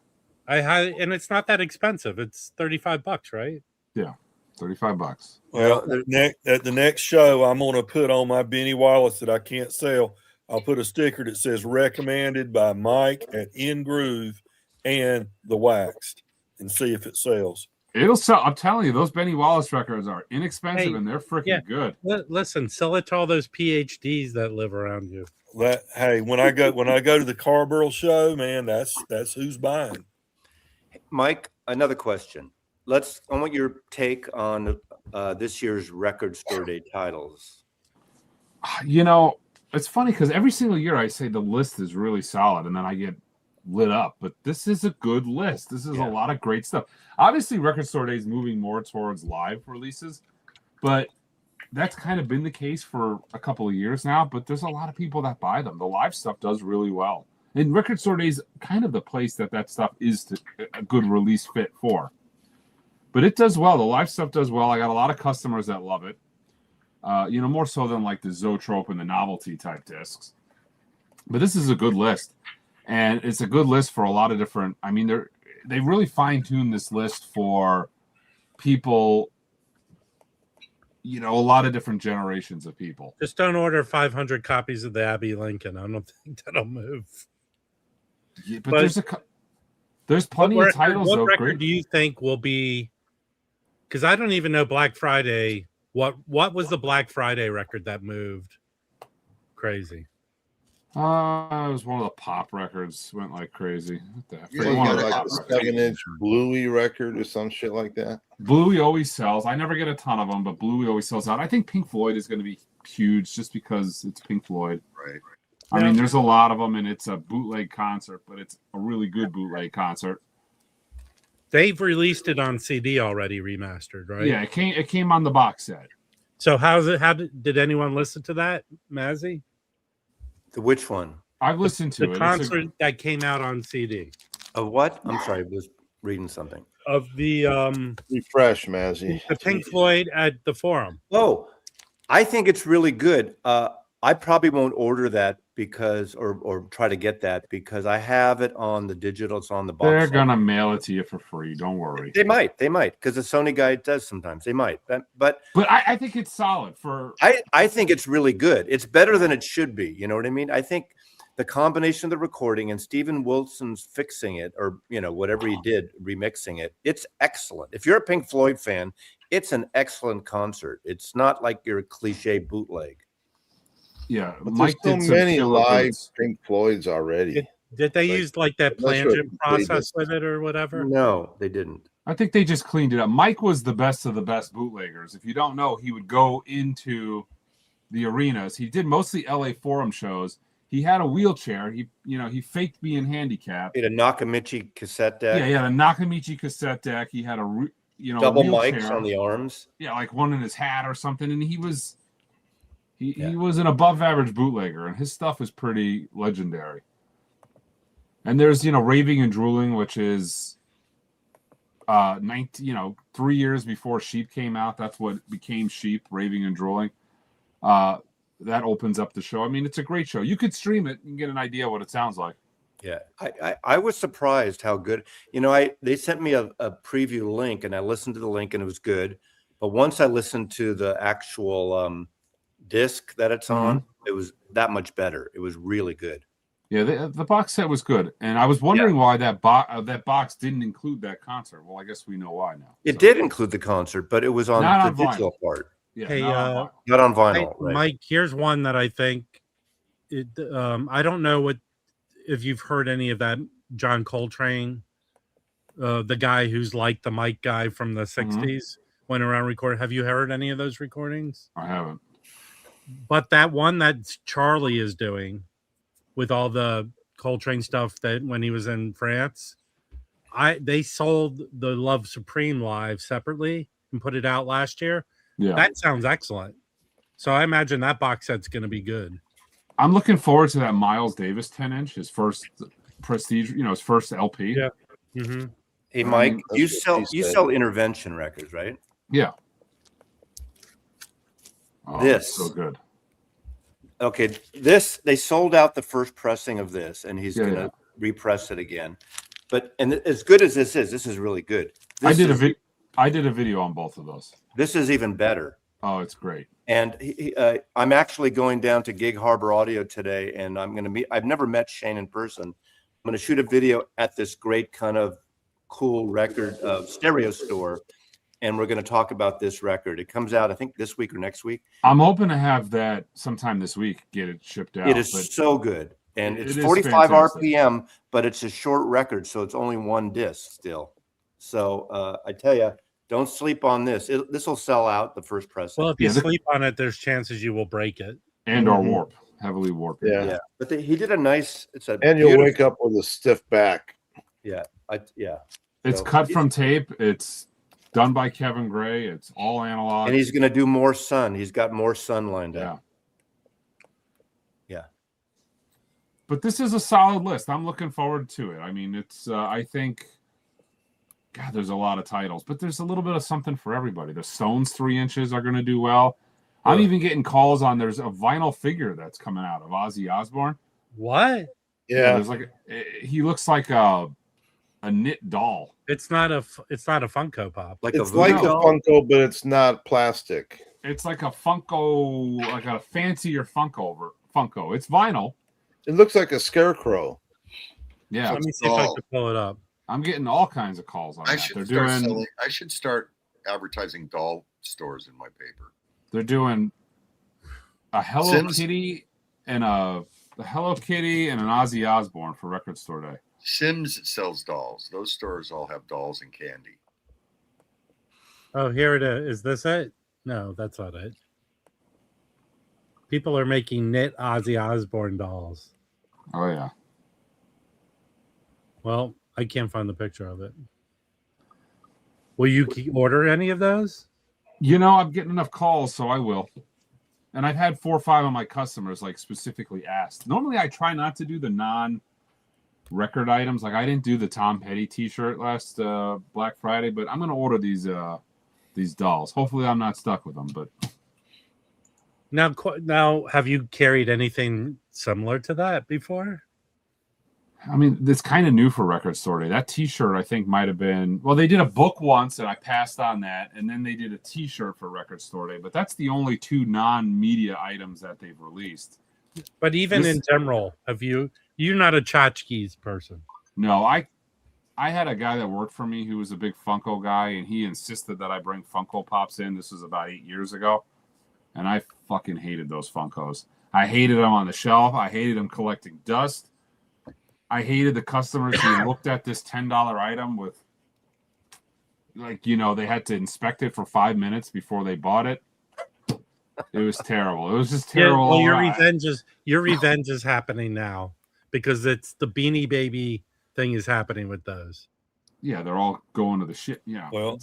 And it's not that expensive. It's $35, right? Yeah, $35. Well, at the next show, I'm going to put on my Benny Wallace that I can't sell. I'll put a sticker that says recommended by Mike at In Groove and The Waxed, and see if it sells. It'll sell. I'm telling you, those Benny Wallace records are inexpensive and they're freaking good. Listen, sell it to all those PhDs that live around you. When I go to the Carburl show, man, that's who's buying. Mike, another question. I want your take on this year's Record Store Day titles. You know, it's funny because every single year I say the list is really solid, and then I get lit up. But this is a good list. This is a lot of great stuff. Obviously, Record Store Day is moving more towards live releases, but that's kind of been the case for a couple of years now. But there's a lot of people that buy them. The live stuff does really well. And Record Store Day is kind of the place that stuff is a good release fit for. But it does well. The live stuff does well. I got a lot of customers that love it. More so than like the Zoetrope and the novelty type discs. But this is a good list. And it's a good list for a lot of different. I mean, they really fine-tuned this list for people, a lot of different generations of people. Just don't order 500 copies of the Abbey Lincoln. I don't think that'll move. Yeah, but there's plenty of titles. What record do you think will be? Because I don't even know Black Friday. What was the Black Friday record that moved crazy? It was one of the pop records. Went like crazy. What the heck? You got like a 7-inch Bluey record or some shit like that. Bluey always sells. I never get a ton of them, but Bluey always sells out. I think Pink Floyd is going to be huge just because it's Pink Floyd. Right. I mean, there's a lot of them, and it's a bootleg concert, but it's a really good bootleg concert. They've released it on CD already, remastered, right? Yeah, it came on the box set. So how's it? How did anyone listen to that, Mazzy? The which one? I've listened to The it. concert that came out on CD. Of what? I'm sorry, I was reading something. Of the Refresh, Mazzy. the Pink Floyd at the Forum. Oh, I think it's really good. I probably won't order that because, or try to get that because I have it on the digital. It's on the box. They're gonna mail it to you for free. Don't worry. They might, because the Sony guy does sometimes. They might, but I think it's solid for. I think it's really good. It's better than it should be. You know what I mean? I think the combination of the recording and Steven Wilson's fixing it, or whatever he did, remixing it, it's excellent. If you're a Pink Floyd fan, it's an excellent concert. It's not like your cliche bootleg. Yeah, But Mike there's so did many live bits. Pink Floyds already. Did they use like that I'm not sure plangent if they process did. with it or whatever? No, they didn't. I think they just cleaned it up. Mike was the best of the best bootleggers. If you don't know, he would go into the arenas. He did mostly LA Forum shows. He had a wheelchair. He faked being handicapped. He had a Nakamichi cassette deck. Yeah, he had a Nakamichi cassette deck. He had a double wheelchair. mics on the arms. Yeah, like one in his hat or something. And he was an above average bootlegger, and his stuff is pretty legendary. And there's Raving and Drooling, which is 3 years before Sheep came out. That's what became Sheep, Raving and Drooling. That opens up the show. I mean, it's a great show. You could stream it and get an idea what it sounds like. Yeah, I was surprised how good. They sent me a preview link, and I listened to the link, and it was good. But once I listened to the actual disc that it's on, it was that much better. It was really good. Yeah, the box set was good, and I was wondering why that box didn't include that concert. Well, I guess we know why now. It did include the concert, but it was on Not the on digital part. Yeah, Hey, not on vinyl. Right. Mike, here's one that I think. I don't know if you've heard any of that. John Coltrane, the guy who's like the mic guy from the '60s, went around recording. Have you heard any of those recordings? I haven't. But that one that Charlie is doing with all the Coltrane stuff that when he was in France, they sold the Love Supreme live separately and put it out last year. Yeah, that sounds excellent. So I imagine that box set's going to be good. I'm looking forward to that Miles Davis 10-inch, his first prestige, his first LP. Yeah. Mm-hmm. Hey, Mike, you sell Intervention records, right? Yeah. Oh, this so good. Okay, they sold out the first pressing of this, and he's going to repress it again. And as good as this is really good. I did a video on both of those. This is even better. Oh, it's great. And I'm actually going down to Gig Harbor Audio today, and I'm going to meet. I've never met Shane in person. I'm going to shoot a video at this great kind of cool record stereo store, and we're going to talk about this record. It comes out, I think, this week or next week. I'm hoping to have that sometime this week. Get it shipped out. It is so good, and it's 45 fantastic. RPM, but it's a short record, so it's only one disc still. So I tell you. Don't sleep on this. This will sell out the first press. Well, if you sleep on it, there's chances you will break it. And or warp, heavily warped. Yeah. But he did a nice. And you'll wake up with a stiff back. Yeah. It's cut from tape. It's done by Kevin Gray. It's all analog. And he's going to do more Sun. He's got more Sun lined up. Yeah. But this is a solid list. I'm looking forward to it. I mean, it's. I think. God, there's a lot of titles, but there's a little bit of something for everybody. The Stones 3 inches are going to do well. I'm even getting calls on there's a vinyl figure that's coming out of Ozzy Osbourne. What? Yeah. There's he looks like a knit doll. It's not a Funko Pop. It's like a Funko, but it's not plastic. It's like a Funko, like a fancier Funko. It's vinyl. It looks like a scarecrow. Yeah. Let me see if I can pull it up. I'm getting all kinds of calls on that. I should start advertising doll stores in my paper. They're doing a Hello Kitty and an Ozzy Osbourne for Record Store Day. Sims sells dolls. Those stores all have dolls and candy. Oh, here it is. Is this it? No, that's not it. People are making knit Ozzy Osbourne dolls. Oh yeah. Well, I can't find the picture of it. Will you order any of those? You know, I'm getting enough calls, so I will. And I've had 4 or 5 of my customers like specifically asked. Normally, I try not to do the non-record items. Like I didn't do the Tom Petty T-shirt last Black Friday, but I'm gonna order these dolls. Hopefully, I'm not stuck with them. But now, have you carried anything similar to that before? I mean, it's kind of new for Record Store Day. That T-shirt, I think, might have been. Well, they did a book once, and I passed on that, and then they did a T-shirt for Record Store Day. But that's the only 2 non-media items that they've released. But even in general, have you? You're not a tchotchkes person. No, I had a guy that worked for me who was a big Funko guy, and he insisted that I bring Funko Pops in. This was about 8 years ago, and I fucking hated those Funkos. I hated them on the shelf. I hated them collecting dust. I hated the customers who looked at this $10 item with, like, you know, they had to inspect it for 5 minutes before they bought it. It was terrible. It was just terrible. Yeah, well, your revenge is happening now because it's the Beanie Baby thing is happening with those. Yeah, they're all going to the shit. Yeah. Well,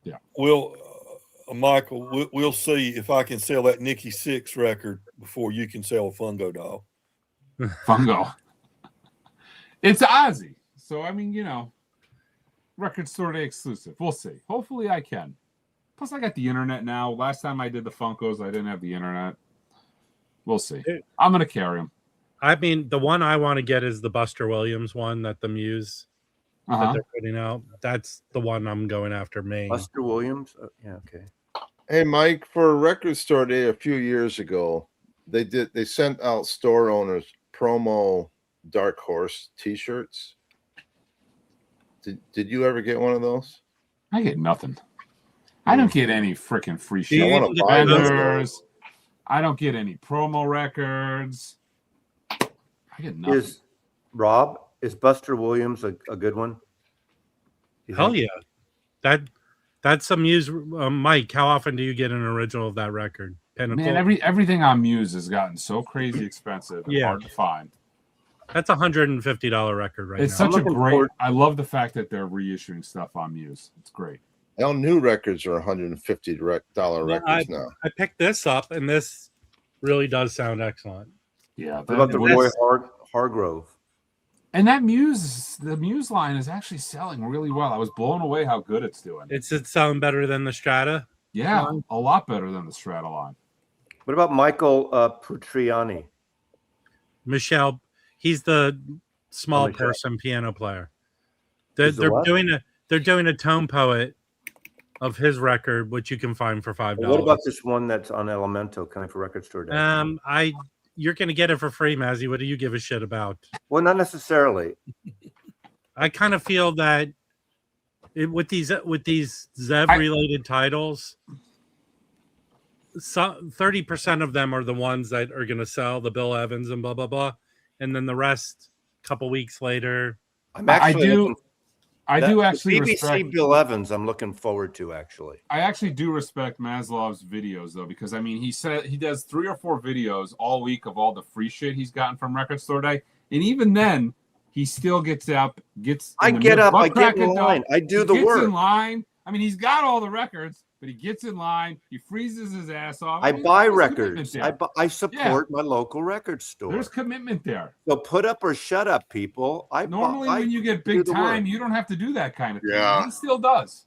yeah. Well, Michael, we'll see if I can sell that Nikki Sixx record before you can sell a Fungo doll. Fungo. It's Ozzy. So, I mean, you know, Record Store Day exclusive. We'll see. Hopefully I can. Plus, I got the internet now. Last time I did the Funkos, I didn't have the internet. We'll see. I'm going to carry them. I mean, the one I want to get is the Buster Williams one that the Muse that they're putting out. That's the one I'm going after main. Buster Williams? Yeah, okay. Hey, Mike, for Record Store Day a few years ago, they sent out store owners promo Dark Horse T-shirts. Did you ever get one of those? I get nothing. I don't get any freaking free shit. I want to buy those. I don't get any promo records. I get nothing. Is Buster Williams a good one? Hell yeah. That's some Muse. Mike, how often do you get an original of that record? Pinnacle? Man, everything on Muse has gotten so crazy expensive and hard to find. That's $150 record right now. It's such a great. I love the fact that they're reissuing stuff on Muse. It's great. All new records are $150 records now. I picked this up, and this really does sound excellent. Yeah. What about the Roy Hargrove? And that the Muse line is actually selling really well. I was blown away how good it's doing. It's selling better than the Strata? Yeah, a lot better than the Strata line. What about Michael Putriani? Michelle, he's the small person piano player. They're doing a tone poet of his record, which you can find for $5. What about this one that's on Elemento coming for Record Store Day? You're going to get it for free, Mazzy. What do you give a shit about? Well, not necessarily. I kind of feel that with these Zev-related titles, 30% of them are the ones that are going to sell, the Bill Evans and blah, blah, blah. And then the rest, a couple weeks later. I do actually BBC respect Bill Evans. I'm looking forward to actually. I actually do respect Maslov's videos though, because I mean he said he does 3 or 4 videos all week of all the free shit he's gotten from Record Store Day, and even then he still gets up, I get in line, I do the work. In line. I mean, he's got all the records, but he gets in line, he freezes his ass off. I buy records. I support my local record store. There's commitment there. So put up or shut up, people. Normally when you get big time, you don't have to do that kind of thing. Yeah. He still does.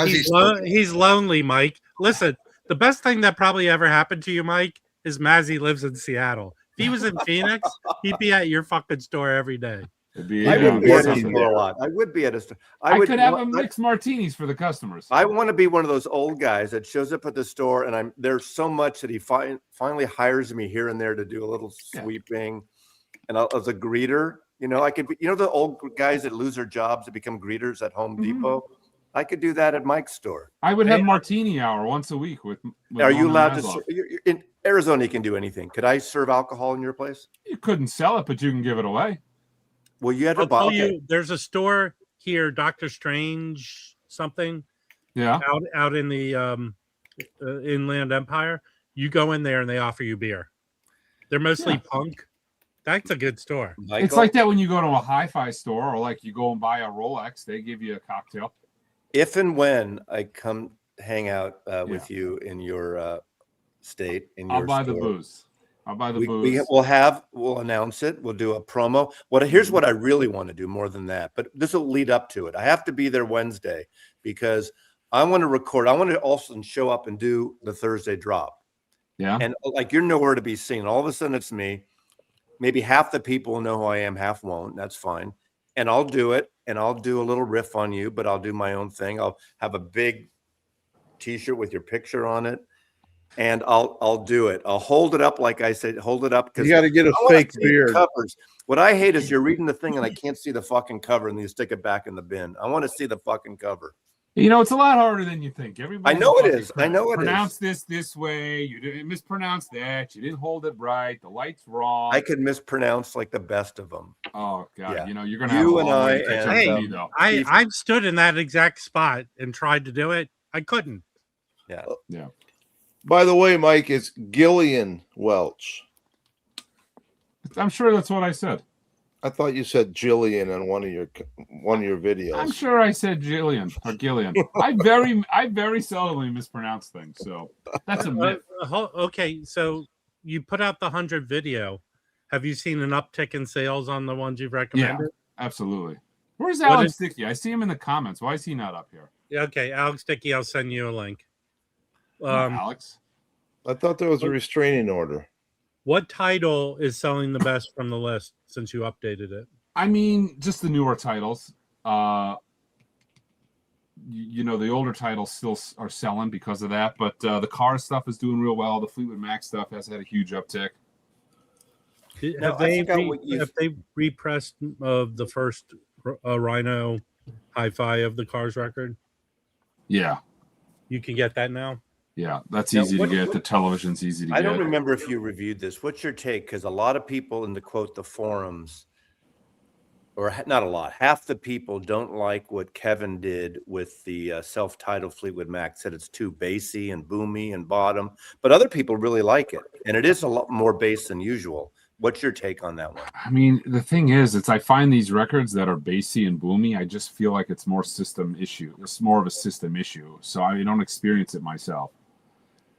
He's lonely, Mike. Listen, the best thing that probably ever happened to you, Mike, is Mazzy lives in Seattle. If he was in Phoenix, he'd be at your fucking store every day. I would be at his store a lot. I would be at his store. I could have him mix martinis for the customers. I want to be one of those old guys that shows up at the store, and there's so much that he finally hires me here and there to do a little sweeping, and as a greeter, I could be, the old guys that lose their jobs to become greeters at Home Depot. I could do that at Mike's store. I would have martini hour once a week with Are you allowed to? You're in Arizona, you can do anything. Could I serve alcohol in your place? You couldn't sell it, but you can give it away. Well, you had to I'll buy. tell you, there's a store here, Dr. Strange something. Yeah. Out in the Inland Empire. You go in there and they offer you beer. They're mostly punk. That's a good store. Michael? It's like that when you go to a hi-fi store or like you go and buy a Rolex, they give you a cocktail. If and when I come hang out with you in your state, in your I'll buy store. the booze. I'll buy the booze. We'll announce it. We'll do a promo. Here's what I really want to do more than that, but this will lead up to it. I have to be there Wednesday because I want to record. I want to also show up and do the Thursday drop. Yeah. And like, you're nowhere to be seen. All of a sudden it's me. Maybe half the people will know who I am, half won't. That's fine. And I'll do it, and I'll do a little riff on you, but I'll do my own thing. I'll have a big t-shirt with your picture on it. And I'll do it. I'll hold it up, like I said, hold it up. You got to get a fake beard. Covers. What I hate is you're reading the thing and I can't see the fucking cover, and then you stick it back in the bin. I want to see the fucking cover. You know, it's a lot harder than you think. Everybody, I know it is. I know it Pronounce this way. You didn't mispronounce that. You didn't hold it right. The light's wrong. I could mispronounce like the best of them. Oh God! Yeah. You know, you're gonna have You a and long I way to catch up and, to me, though. I've stood in that exact spot and tried to do it. I couldn't. Yeah. Yeah. By the way, Mike, it's Gillian Welch. I'm sure that's what I said. I thought you said Jillian on one of your videos. I'm sure I said Jillian or Gillian. I very seldomly mispronounce things, so that's a myth. Okay, so you put out the 100 video. Have you seen an uptick in sales on the ones you've recommended? Yeah, absolutely. Where's Alex Dickey? I see him in the comments. Why is he not up here? Okay, Alex Dickey, I'll send you a link. Alex? I thought there was a restraining order. What title is selling the best from the list since you updated it? I mean, just the newer titles. You know, the older titles still are selling because of that, but the car stuff is doing real well. The Fleetwood Mac stuff has had a huge uptick. Have they repressed the first Rhino Hi-Fi of the Cars record? Yeah. You can get that now? Yeah, that's easy to get. The television's easy to get. I don't remember if you reviewed this. What's your take? Because a lot of people in the forums, or not a lot, half the people don't like what Kevin did with the self-titled Fleetwood Mac. Said it's too bassy and boomy and bottom, but other people really like it, and it is a lot more bass than usual. What's your take on that one? I mean, the thing is, I find these records that are bassy and boomy, I just feel like it's more system issue. It's more of a system issue, so I don't experience it myself.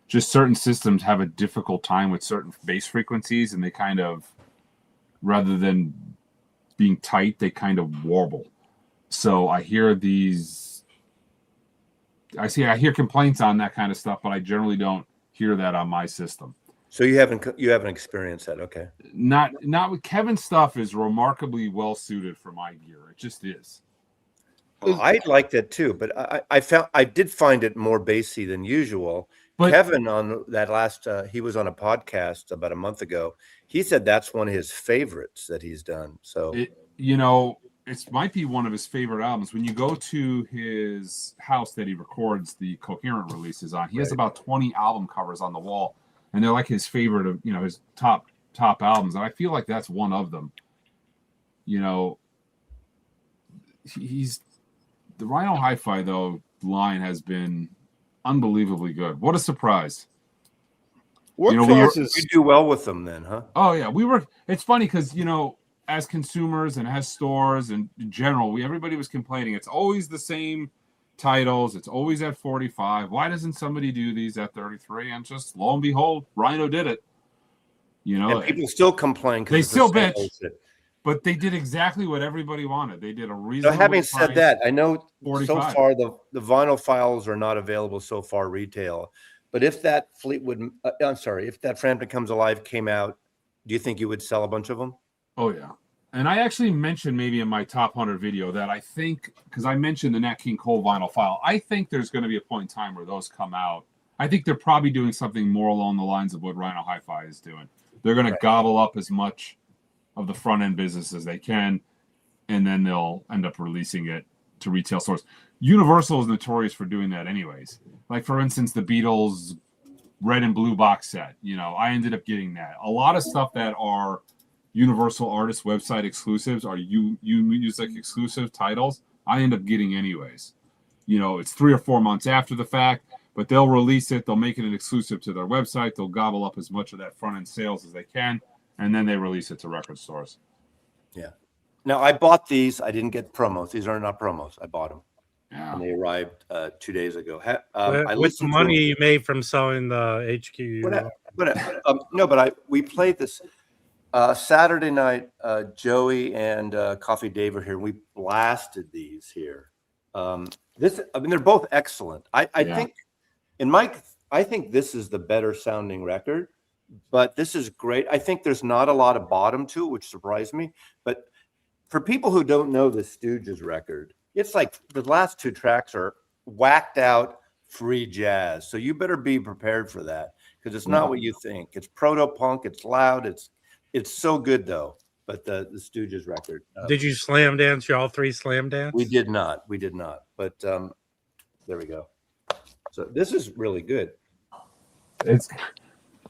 Just certain systems have a difficult time with certain bass frequencies, and they kind of, rather than being tight, they kind of warble. So I hear I hear complaints on that kind of stuff, but I generally don't hear that on my system. So you haven't experienced that, okay? Not with Kevin's stuff is remarkably well suited for my gear. It just is. Well, I like that too, but I did find it more bassy than usual. But Kevin on that last, he was on a podcast about a month ago. He said that's one of his favorites that he's done. So it might be one of his favorite albums. When you go to his house that he records the Coherent releases on, he has about 20 album covers on the wall, and they're like his favorite of his top albums. And I feel like that's one of them. He's the Rhino Hi-Fi though line has been unbelievably good. What a surprise. We do well with them then, huh? Oh yeah, it's funny because as consumers and as stores and in general, everybody was complaining it's always the same titles, it's always at 45. Why doesn't somebody do these at 33? And just lo and behold, Rhino did it. And people still complain because they still bitch. But they did exactly what everybody wanted. They did a reasonable. So having said that, I know 45. So far the vinyl files are not available so far retail. But if that if that Frampton Comes Alive came out, do you think you would sell a bunch of them? Oh yeah. And I actually mentioned maybe in my top 100 video that I think, because I mentioned the Nat King Cole vinyl file, I think there's going to be a point in time where those come out. I think they're probably doing something more along the lines of what Rhino Hi-Fi is doing. They're going to gobble up as much of the front end business as they can, and then they'll end up releasing it to retail stores. Universal is notorious for doing that anyways. Like for instance, the Beatles red and blue box set, I ended up getting that. A lot of stuff that are Universal artist website exclusives are music exclusive titles, I end up getting anyways. It's 3 or 4 months after the fact, but they'll release it, they'll make it an exclusive to their website, they'll gobble up as much of that front end sales as they can, and then they release it to record stores. Yeah. Now, I bought these. I didn't get promos. These are not promos. I bought them. and they arrived 2 days ago. I With the listened to money them. you made from selling the HQ. But we played this Saturday night. Joey and Coffee Dave are here. We blasted these here. They're both excellent. I think I think this is the better sounding record, but this is great. I think there's not a lot of bottom to it, which surprised me. But for people who don't know the Stooges record, it's like the last two tracks are whacked out free jazz. So you better be prepared for that, because it's not what you think. It's proto-punk. It's loud. It's so good though. But the Stooges record. Did you slam dance? You all three slam dance? We did not. But there we go. So this is really good.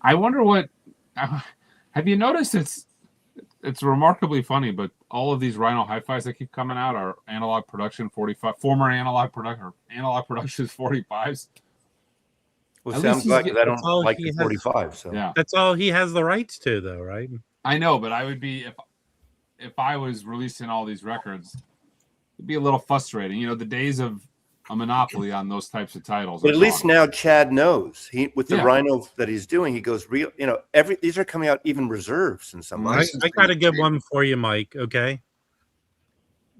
I wonder what. Have you noticed? It's remarkably funny, but all of these Rhino Hi-Fis that keep coming out are analog production 45, former analog productions 45s. Well, sounds like I don't like the 45. So yeah, that's all he has the rights to, though, right? I know, but I would be if I was releasing all these records, it'd be a little frustrating. You know, the days of a monopoly on those types of titles. But at least now Chad knows. With the Rhino that he's doing, he goes real. You know, these are coming out even reserves in some ways. I got a good one for you, Mike. Okay,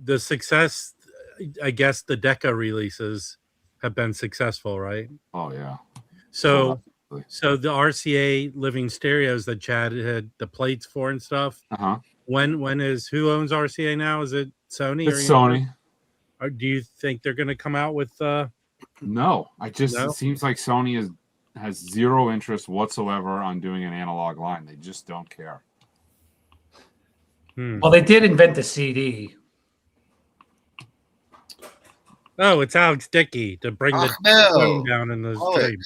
the success, I guess, the Decca releases have been successful, right? Oh yeah. So the RCA living stereos that Chad had the plates for and stuff. When who owns RCA now? Is it Sony? It's Sony. Or do you think they're going to come out with? No, it seems like Sony has zero interest whatsoever on doing an analog line. They just don't care. Well, they did invent the CD. Oh, it's Alex Dickey to bring the tone down in the stream.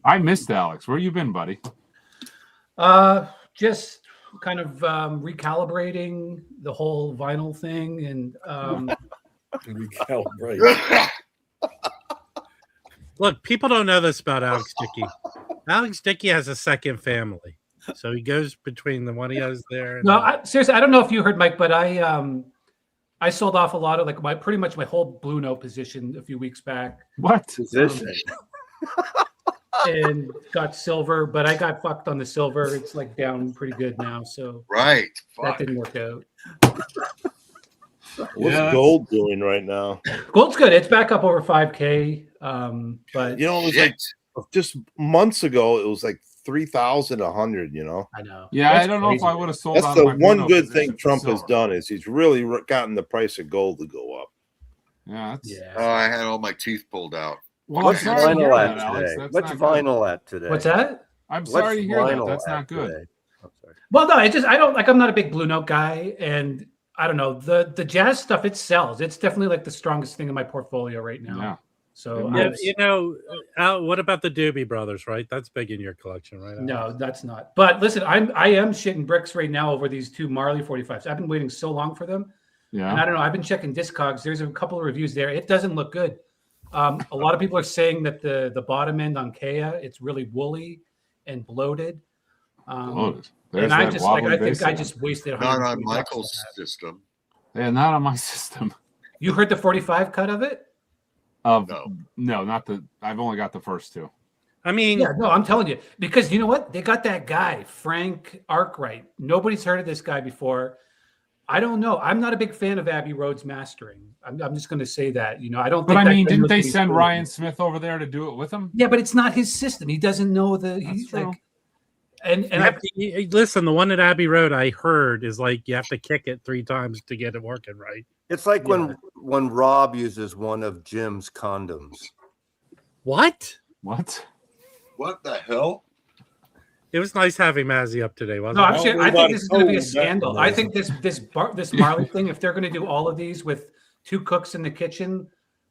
I missed Alex. Where you been, buddy? Just kind of recalibrating the whole vinyl thing and recalibrate. Look, people don't know this about Alex Dickey. Alex Dickey has a second family, so he goes between the one he has there. And seriously, I don't know if you heard, Mike, but I sold off a lot of pretty much my whole Blue Note position a few weeks back. What position? And got silver, but I got fucked on the silver. It's down pretty good now, so that didn't work out. What's gold doing right now? Gold's good. It's back up over 5K. But you know, it was like just months ago, it was like 3,100. You know, I know. Yeah, I don't know if I would have sold. That's the one good thing Trump has done is he's really gotten the price of gold to go up. Yeah. Oh, I had all my teeth pulled out. Well, what's vinyl at today? What's vinyl at today? What's that? I'm sorry to hear that. That's not good. Well, no, I don't I'm not a big Blue Note guy, and I don't know the jazz stuff. It sells. It's definitely the strongest thing in my portfolio right now. Yeah. So what about the Doobie Brothers? Right, that's big in your collection, right? No, that's not. But listen, I am shitting bricks right now over these two Marley 45s. I've been waiting so long for them. Yeah. And I don't know. I've been checking Discogs. There's a couple of reviews there. It doesn't look good. A lot of people are saying that the bottom end on Kea, it's really woolly and bloated. And I think I just wasted. Not on Michael's system. Yeah, not on my system. You heard the 45 cut of it? No, not the. I've only got the first two. I mean, yeah, no, I'm telling you, because you know what? They got that guy, Frank Arkwright. Nobody's heard of this guy before. I don't know. I'm not a big fan of Abbey Road's mastering. I'm just going to say that. You know, I don't. But I mean, didn't they send Ryan Smith over there to do it with him? Yeah, but it's not his system. He doesn't know he's like. And listen, the one at Abbey Road I heard is you have to kick it 3 times to get it working right. It's like when Rob uses one of Jim's condoms. What? What the hell? It was nice having Mazzy up today, wasn't it? No, I think this is going to be a scandal. I think this Marley thing, if they're going to do all of these with 2 cooks in the kitchen,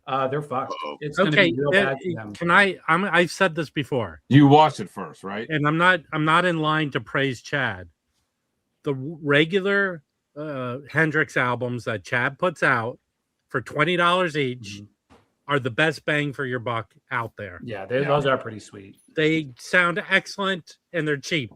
they're fucked. It's going to be real bad for them. I've said this before. You watch it first, right? And I'm not in line to praise Chad. The regular Hendrix albums that Chad puts out for $20 each are the best bang for your buck out there. Yeah, those are pretty sweet. They sound excellent and they're cheap.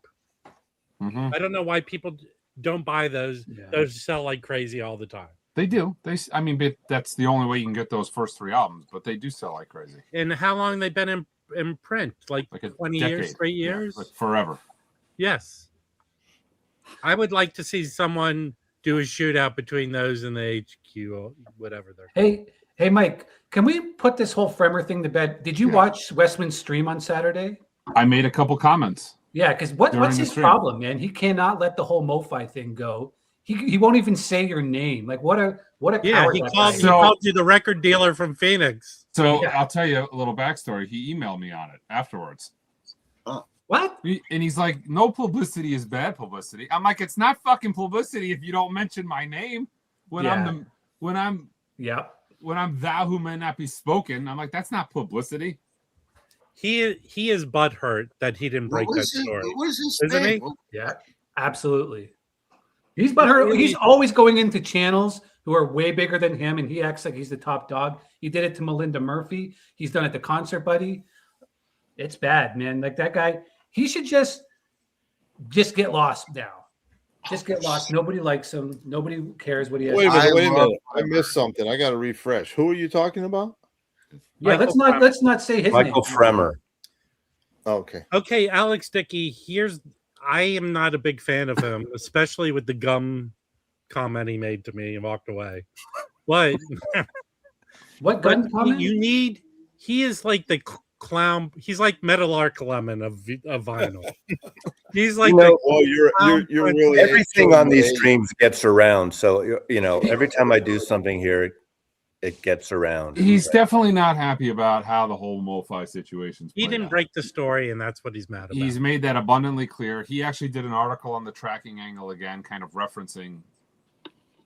Mm-hmm. I don't know why people don't buy those. Yeah. Those sell like crazy all the time. They do. I mean, that's the only way you can get those first 3 albums, but they do sell like crazy. And how long they been in print? Like 20 years, 3 years? Yeah, like forever. Yes. I would like to see someone do a shootout between those and the HQ or whatever they're called. Hey, Mike, can we put this whole Fremer thing to bed? Did you watch Westman's stream on Saturday? I made a couple comments. Yeah, because what's his problem, man? He cannot let the whole MoFi thing go. He won't even say your name. Like what a coward. He called you the record dealer from Phoenix. So I'll tell you a little backstory. He emailed me on it afterwards. What? And he's like, no publicity is bad publicity. I'm like, it's not fucking publicity if you don't mention my name when I'm thou who may not be spoken. I'm like, that's not publicity. He is butthurt that he didn't break that story. What is his Isn't name? he? Yeah, absolutely. He's butthurt. He's always going into channels who are way bigger than him, and he acts like he's the top dog. He did it to Melinda Murphy. He's done it to Concert Buddy. It's bad, man. Like that guy, he should just get lost now. Just get lost. Nobody likes him. Nobody cares what he has. Wait a minute. I missed something. I got to refresh. Who are you talking about? Yeah, let's not say his Michael name. Fremer. Okay, Alex Dickey, I am not a big fan of him, especially with the gum comment he made to me and walked away. But what gum comment? He is like the clown. He's like Meadowlark Lemon of vinyl. He's like you're really everything on these streams gets around. So every time I do something here, it gets around. He's definitely not happy about how the whole MoFi situation's He didn't break the story, and that's what he's mad about. He's made that abundantly clear. He actually did an article on the tracking angle again, kind of referencing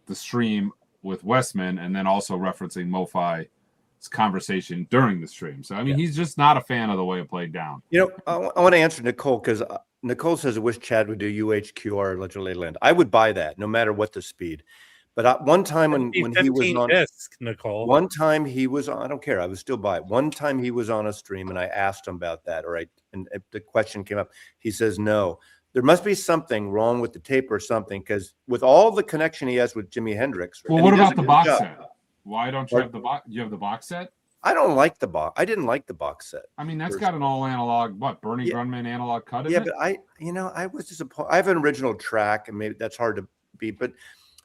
the stream with Westman, and then also referencing MoFi's conversation during the stream. So, I mean, he's just not a fan of the way it played down. I want to answer Nicole, because Nicole says, I wish Chad would do UHQR Legendary Land. I would buy that, no matter what the speed. But one time when he was on disc, Nicole. One time he was on, I don't care, I would still buy it. One time he was on a stream and I asked him about that, and the question came up. He says, no, there must be something wrong with the tape or something, because with all the connection he has with Jimi Hendrix. Well, what about the box set? Why don't you have the box? You have the box set? I don't like the box. I didn't like the box set. I mean, that's got an all analog, Bernie Grundman analog cut in it? But I was disappointed. I have an original track, and maybe that's hard to beat, but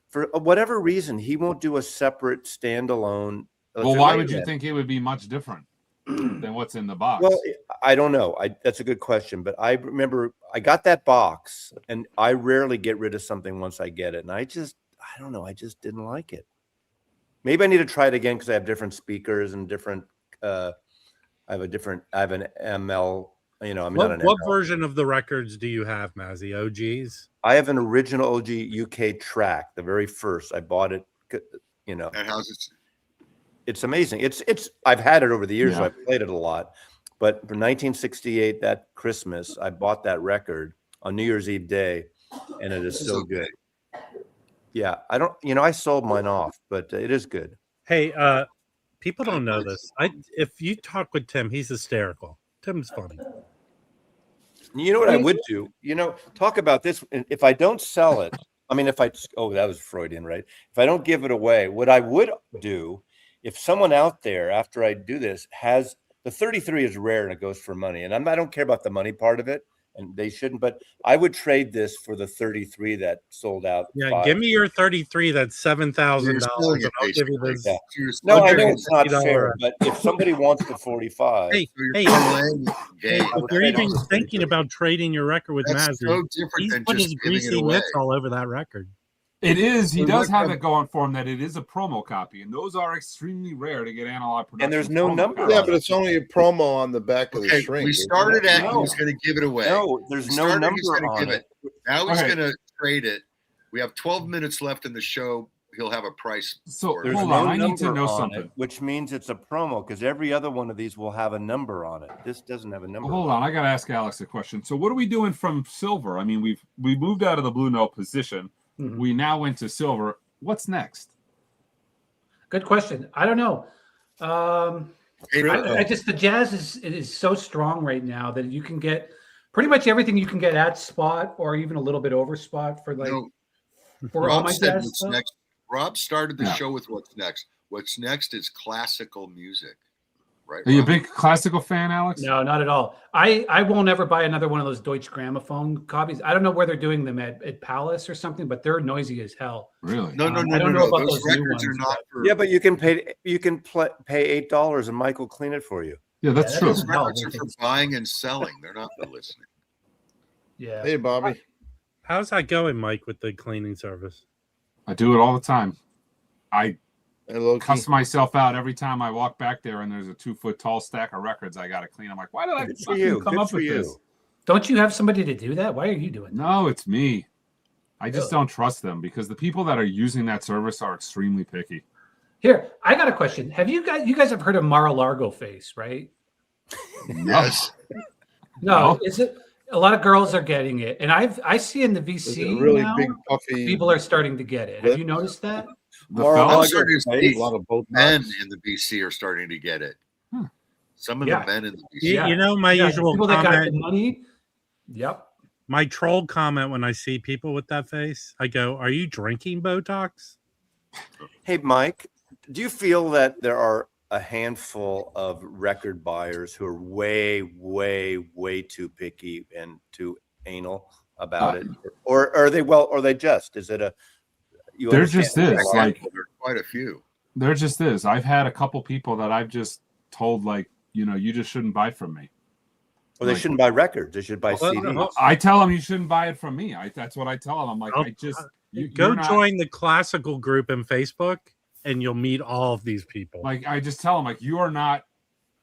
for whatever reason, he won't do a separate standalone. Well, why would you think it would be much different than what's in the box? Well, I don't know. That's a good question. But I remember I got that box, and I rarely get rid of something once I get it. And I don't know. I just didn't like it. Maybe I need to try it again because I have different speakers and different. I have an ML. I'm not an What ML. version of the records do you have, Mazzy? OGs? I have an original OG UK track, the very first. I bought it, And how's it? It's amazing. It's I've had it over the years. So I've played it a lot. But for 1968, that Christmas, I bought that record on New Year's Eve day, and it is so good. Yeah, I sold mine off, but it is good. Hey, people don't know this. If you talk with Tim, he's hysterical. Tim's funny. You know what I would do? Talk about this. If I don't sell it, that was Freudian, right? If I don't give it away, what I would do, if someone out there after I do this has the 33 is rare and it goes for money, and I don't care about the money part of it, and they shouldn't, but I would trade this for the 33 that sold out. Yeah, give me your 33. That's $7,000. I'll give you this. Yeah. No, I know it's not fair, but if somebody wants the 45, if you're even thinking about trading your record with Mazzy, so different he's than put just his giving it greasy away. mitts all over that record. It is. He does have it going for him that it is a promo copy, and those are extremely rare to get analog production. And there's no number. Yeah, but it's only a promo on the back of the shrink. We started at he was going to give it away. No, there's no number on it. Now he's going to trade it. We have 12 minutes left in the show. He'll have a price. So there's hold no on, I need to number know on something. it, which means it's a promo, because every other one of these will have a number on it. This doesn't have a number. Hold on, I got to ask Alex a question. So what are we doing from silver? I mean, we moved out of the blue note position. Mm-hmm. We now went to silver. What's next? Good question. I don't know. The jazz is so strong right now that you can get pretty much everything you can get at spot or even a little bit over spot for for all my jazz stuff. Rob started the show with what's next. What's next is classical music. Right, Are you a big classical fan, Alex? No, not at all. I won't ever buy another one of those Deutsche Grammophon copies. I don't know where they're doing them at Palace or something, but they're noisy as hell. Really? No. I don't know about those records are ones, not for. Yeah, but you can pay $8 and Mike will clean it for you. Yeah, that's true. Those records are for buying and selling. They're not for listening. Yeah. Hey, Bobby. How's that going, Mike, with the cleaning service? I do it all the time. I Hello, cuss myself out every time I walk back there and there's a 2-foot tall stack of records I got to clean. I'm like, why did I come up with this? Don't you have somebody to do that? Why are you doing that? No, it's me. I just don't trust them because the people that are using that service are extremely picky. Here, I got a question. Have you guys have heard of Mar-a-Lago face, right? Yes. No, is it? A lot of girls are getting it, and I see in the VC really now, big puffy. people are starting to get it. Have you noticed that? I'm starting to see a lot of both men in the BC are starting to get it. Some of the men in the BC. You know, my usual people that got comment. the money. Yep. My troll comment when I see people with that face, I go, "Are you drinking Botox?" Hey, Mike, do you feel that there are a handful of record buyers who are way, way, way too picky and too anal about it, or are they? Well, or they just? Is it a? There just is like there are quite a few. There just is. I've had a couple people that I've just told like, you just shouldn't buy from me. Well, they shouldn't buy records. They should buy CDs. I tell them you shouldn't buy it from me. That's what I tell them. I'm like, go join the classical group in Facebook, and you'll meet all of these people. Like I just tell them, like, you are not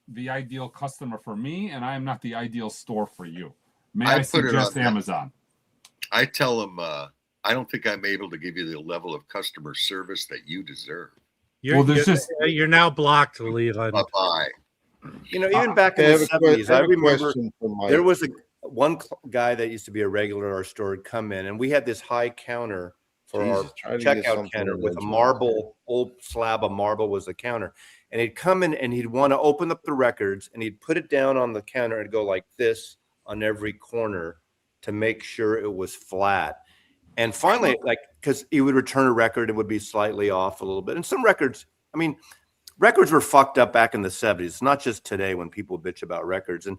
the ideal customer for me, and I am not the ideal store for you. May I suggest Amazon? I tell them, I don't think I'm able to give you the level of customer service that you deserve. You're now blocked, Leland. Bye-bye. Even back in the 70s, I remember there was one guy that used to be a regular at our store would come in, and we had this high counter for our checkout counter with a marble, old slab of marble was the counter. And he'd come in and he'd want to open up the records and he'd put it down on the counter and go like this on every corner to make sure it was flat. And finally, because he would return a record, it would be slightly off a little bit. And some records, records were fucked up back in the 70s. It's not just today when people bitch about records. And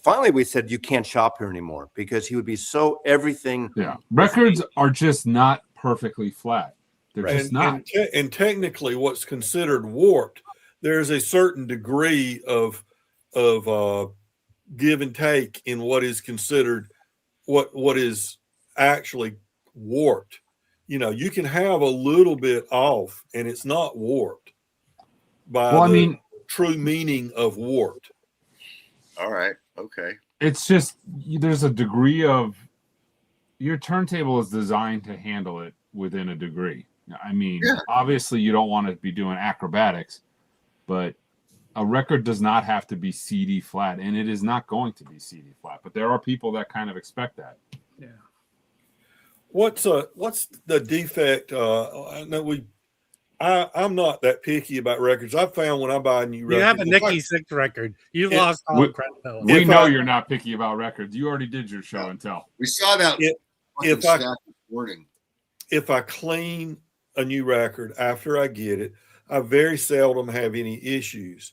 finally, we said, you can't shop here anymore because he would be so everything. Yeah. Records are just not perfectly flat. They're just not. And technically, what's considered warped, there's a certain degree of give and take in what is considered what is actually warped. You can have a little bit off and it's not warped by true meaning of warped. All right. Okay. It's just there's a degree of your turntable is designed to handle it within a degree. Obviously you don't want to be doing acrobatics, but a record does not have to be CD flat, and it is not going to be CD flat. But there are people that kind of expect that. Yeah. What's the defect? I know I'm not that picky about records. I found when I buy a new record, you have a Nicky Six record. You lost all credibility. We know you're not picky about records. You already did your show and tell. We saw that. If I clean a new record after I get it, I very seldom have any issues.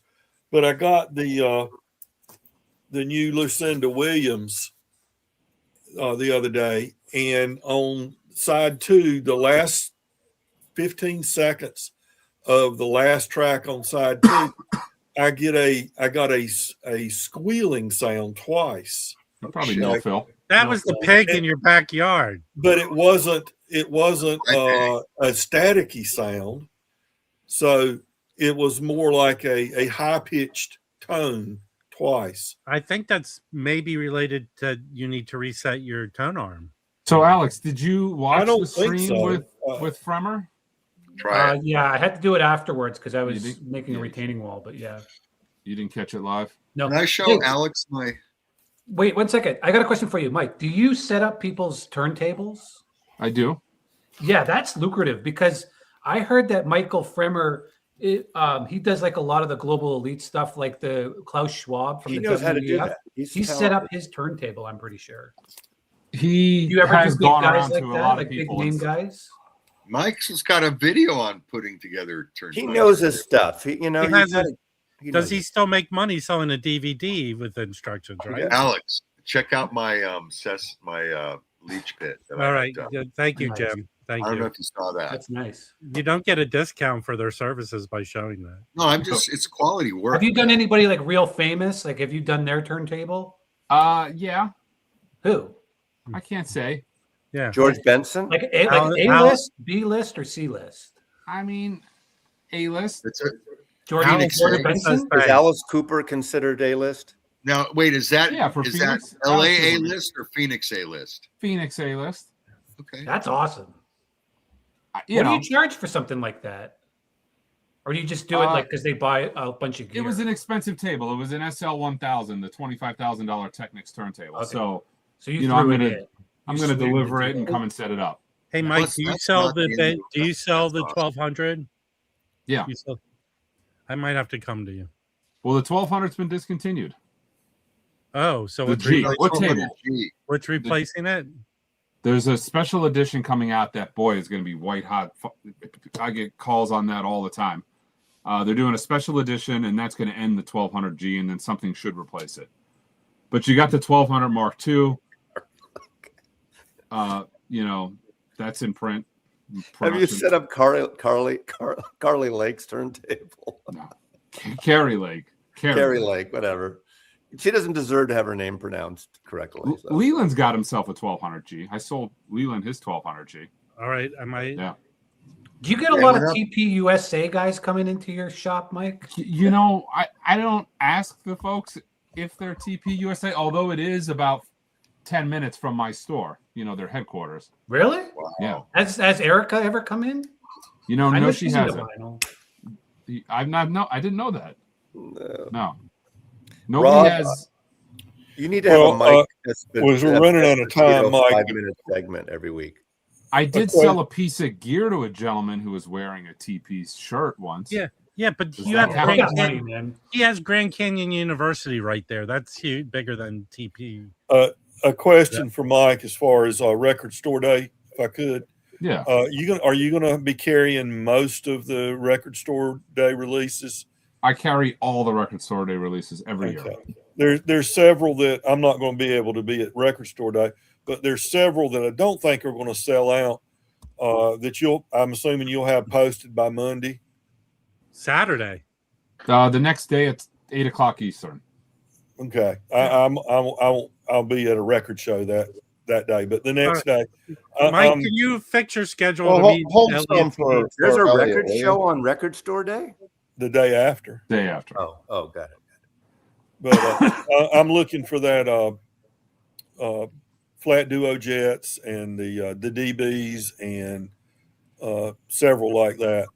But I got the new Lucinda Williams the other day, and on side 2, the last 15 seconds of the last track on side 2, I got a squealing sound twice. You probably know, Phil. That was the pig in your backyard. But it wasn't a staticky sound. So it was more like a high-pitched tone twice. I think that's maybe related to you need to reset your tone arm. So, Alex, did you watch the stream with Fremer? Try it. Yeah, I had to do it afterwards because I was making a retaining wall, but yeah. You didn't catch it live? No. Can I show Alex my... Wait 1 second. I got a question for you, Mike. Do you set up people's turntables? I do. Yeah, that's lucrative because I heard that Michael Fremer, he does like a lot of the global elite stuff, like the Klaus Schwab from He the knows WEF. how to do that. He set up his turntable, I'm pretty sure. He You ever has do big gone guys around like to a that, lot like of people. big name guys? Mike's has got a video on putting together turntables. He knows his stuff. Does he still make money selling a DVD with instructions, right? Alex, check out my leech pit. All right. Thank you, Jim. Thank you. I don't know if you saw that. That's nice. You don't get a discount for their services by showing that. No, it's quality work. Have you done anybody like real famous? Like, have you done their turntable? Yeah. Who? I can't say. Yeah. George Benson? Like A-list, B-list, or C-list? I mean, A-list. George Benson? Is Alice Cooper considered A-list? Now, wait, is that Phoenix, that LA A-list or Phoenix A-list? Phoenix A-list. Okay. That's awesome. What do you charge for something like that? Or do you just do it like because they buy a bunch of gear? It was an expensive table. It was an SL1000, the $25,000 Technics turntable. Okay. So you I'm gonna deliver it and come and set it up. Hey, Mike, do you sell the 1200? Yeah. I might have to come to you. Well, the 1200's been discontinued. Oh, so what table? What's replacing it? There's a special edition coming out that, boy, is going to be white hot. I get calls on that all the time. They're doing a special edition, and that's going to end the 1200G, and then something should replace it. But you got the 1200 Mark II. That's in print. Have you set up Carly Lake's turntable? No. Carrie Lake. Carrie Lake, whatever. She doesn't deserve to have her name pronounced correctly. So. Leland's got himself a 1200G. I sold Leland his 1200G. All right, I might. Yeah. Do you get a lot of TP USA guys coming into your shop, Mike? I don't ask the folks if they're TP USA, although it is about 10 minutes from my store, their headquarters. Really? Wow. Yeah. Has Erica ever come in? No, she hasn't. I didn't know that. No. Nobody Rob, has. You need to have a mic. We're running out of time, Mike. 5-minute segment every week. I did sell a piece of gear to a gentleman who was wearing a TP shirt once. Yeah, but he has Grand Canyon University right there. That's huge, bigger than TP. A question for Mike as far as record store day, if I could. Yeah. Are you gonna be carrying most of the record store day releases? I carry all the record store day releases every year. There's several that I'm not going to be able to be at record store day, but there's several that I don't think are going to sell out. I'm assuming you'll have posted by Monday. Saturday. The next day it's 8:00 Eastern. Okay, I'll be at a record show that day, but the next day. Mike, can you fix your schedule? There's a record show on record store day. The day after. Oh, got it. But I'm looking for that flat duo jets and the DBs and several like that.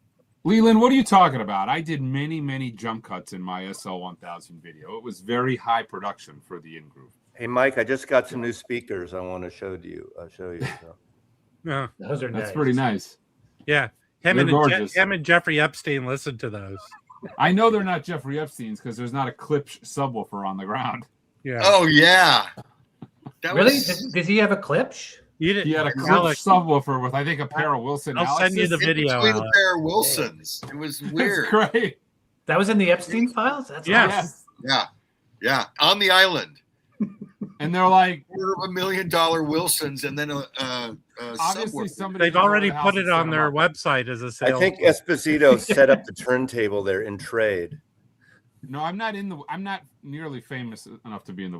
Leland, what are you talking about? I did many jump cuts in my SL1000 video. It was very high production for the in-group. Hey, Mike, I just got some new speakers I want to show you. So. Yeah, those are That's pretty nice. Yeah. Him and Jeffrey Epstein listened to those. I know they're not Jeffrey Epstein's because there's not a Klipsch subwoofer on the ground. Yeah. Oh, yeah. Did he have a Klipsch? He had a Klipsch subwoofer with, I think, a pair of Wilson. I'll send you the video. Between a pair of Wilsons. It was weird. That's great. That was in the Epstein files? That's awesome. Yeah. On the island. And they're like $250,000 Wilsons, and then obviously somebody. They've already put it on their website as a sale. I think Esposito set up the turntable there in trade. No, I'm not nearly famous enough to be in the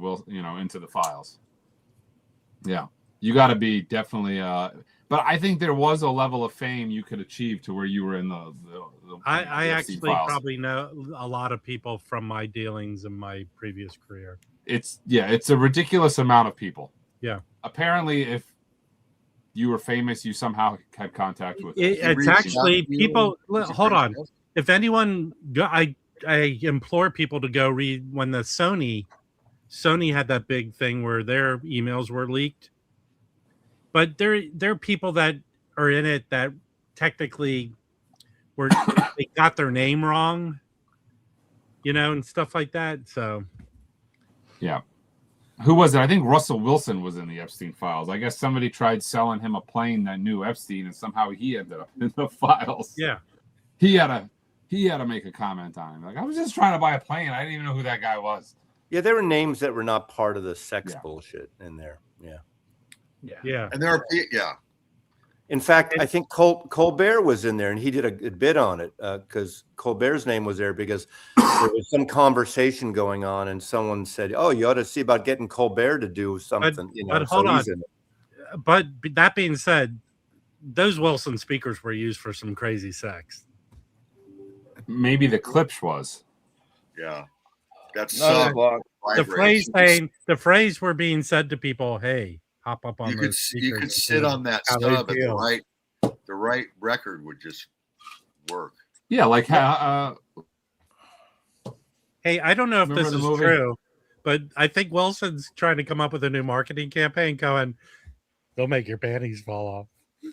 into the files. Yeah, you got to be definitely. But I think there was a level of fame you could achieve to where you were in the I actually files. probably know a lot of people from my dealings in my previous career. It's a ridiculous amount of people. Yeah. Apparently, if you were famous, you somehow had contact with. It's actually people. Hold on. If anyone, I implore people to go read when the Sony had that big thing where their emails were leaked. But there are people that are in it that technically they got their name wrong, and stuff like that. So. Yeah. Who was it? I think Russell Wilson was in the Epstein files. I guess somebody tried selling him a plane that knew Epstein, and somehow he ended up in the files. Yeah. He had to make a comment on him. Like, I was just trying to buy a plane. I didn't even know who that guy was. Yeah, there were names that were not part of the sex bullshit in there. Yeah. And there are In fact, I think Colbert was in there, and he did a bit on it because Colbert's name was there because there was some conversation going on, and someone said, "Oh, you ought to see about getting Colbert to do something." But hold on. But that being said, those Wilson speakers were used for some crazy sex. Maybe the Klipsch was. Yeah. That's the phrase were being said to people, "Hey, hop up on you could sit on that stub, and the right record would just work." Yeah, like hey, I don't know if this is true, but I think Wilson's trying to come up with a new marketing campaign going, "They'll make your panties fall off." Oh,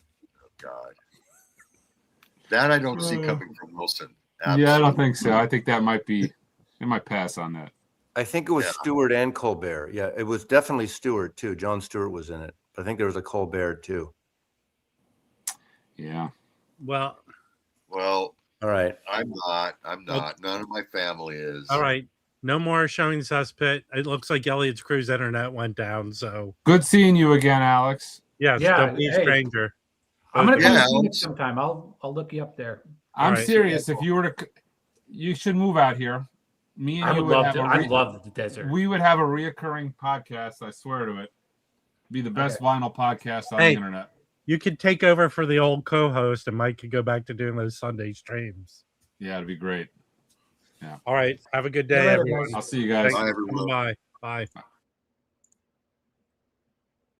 God, that I don't see coming from Wilson. Absolutely. Yeah, I don't think so. I think that might be. It might pass on that. I think it was Stewart and Colbert. Yeah, it was definitely Stewart too. Jon Stewart was in it. I think there was a Colbert too. Yeah. Well. All right. I'm not. None of my family is. All right. No more showing cesspit. It looks like Elliot's Cruise internet went down. So good seeing you again, Alex. Yes. Don't be a stranger. I'm gonna come to Phoenix sometime. I'll look you up there. I'm serious. If you were to, you should move out here. Me and you would have. I love the desert. We would have a reoccurring podcast. I swear to it. Be the best vinyl podcast on the internet. You could take over for the old co-host, and Mike could go back to doing those Sunday streams. Yeah, it'd be great. Yeah. All right. Have a good day, everyone. I'll see you guys. Bye, everyone. Bye.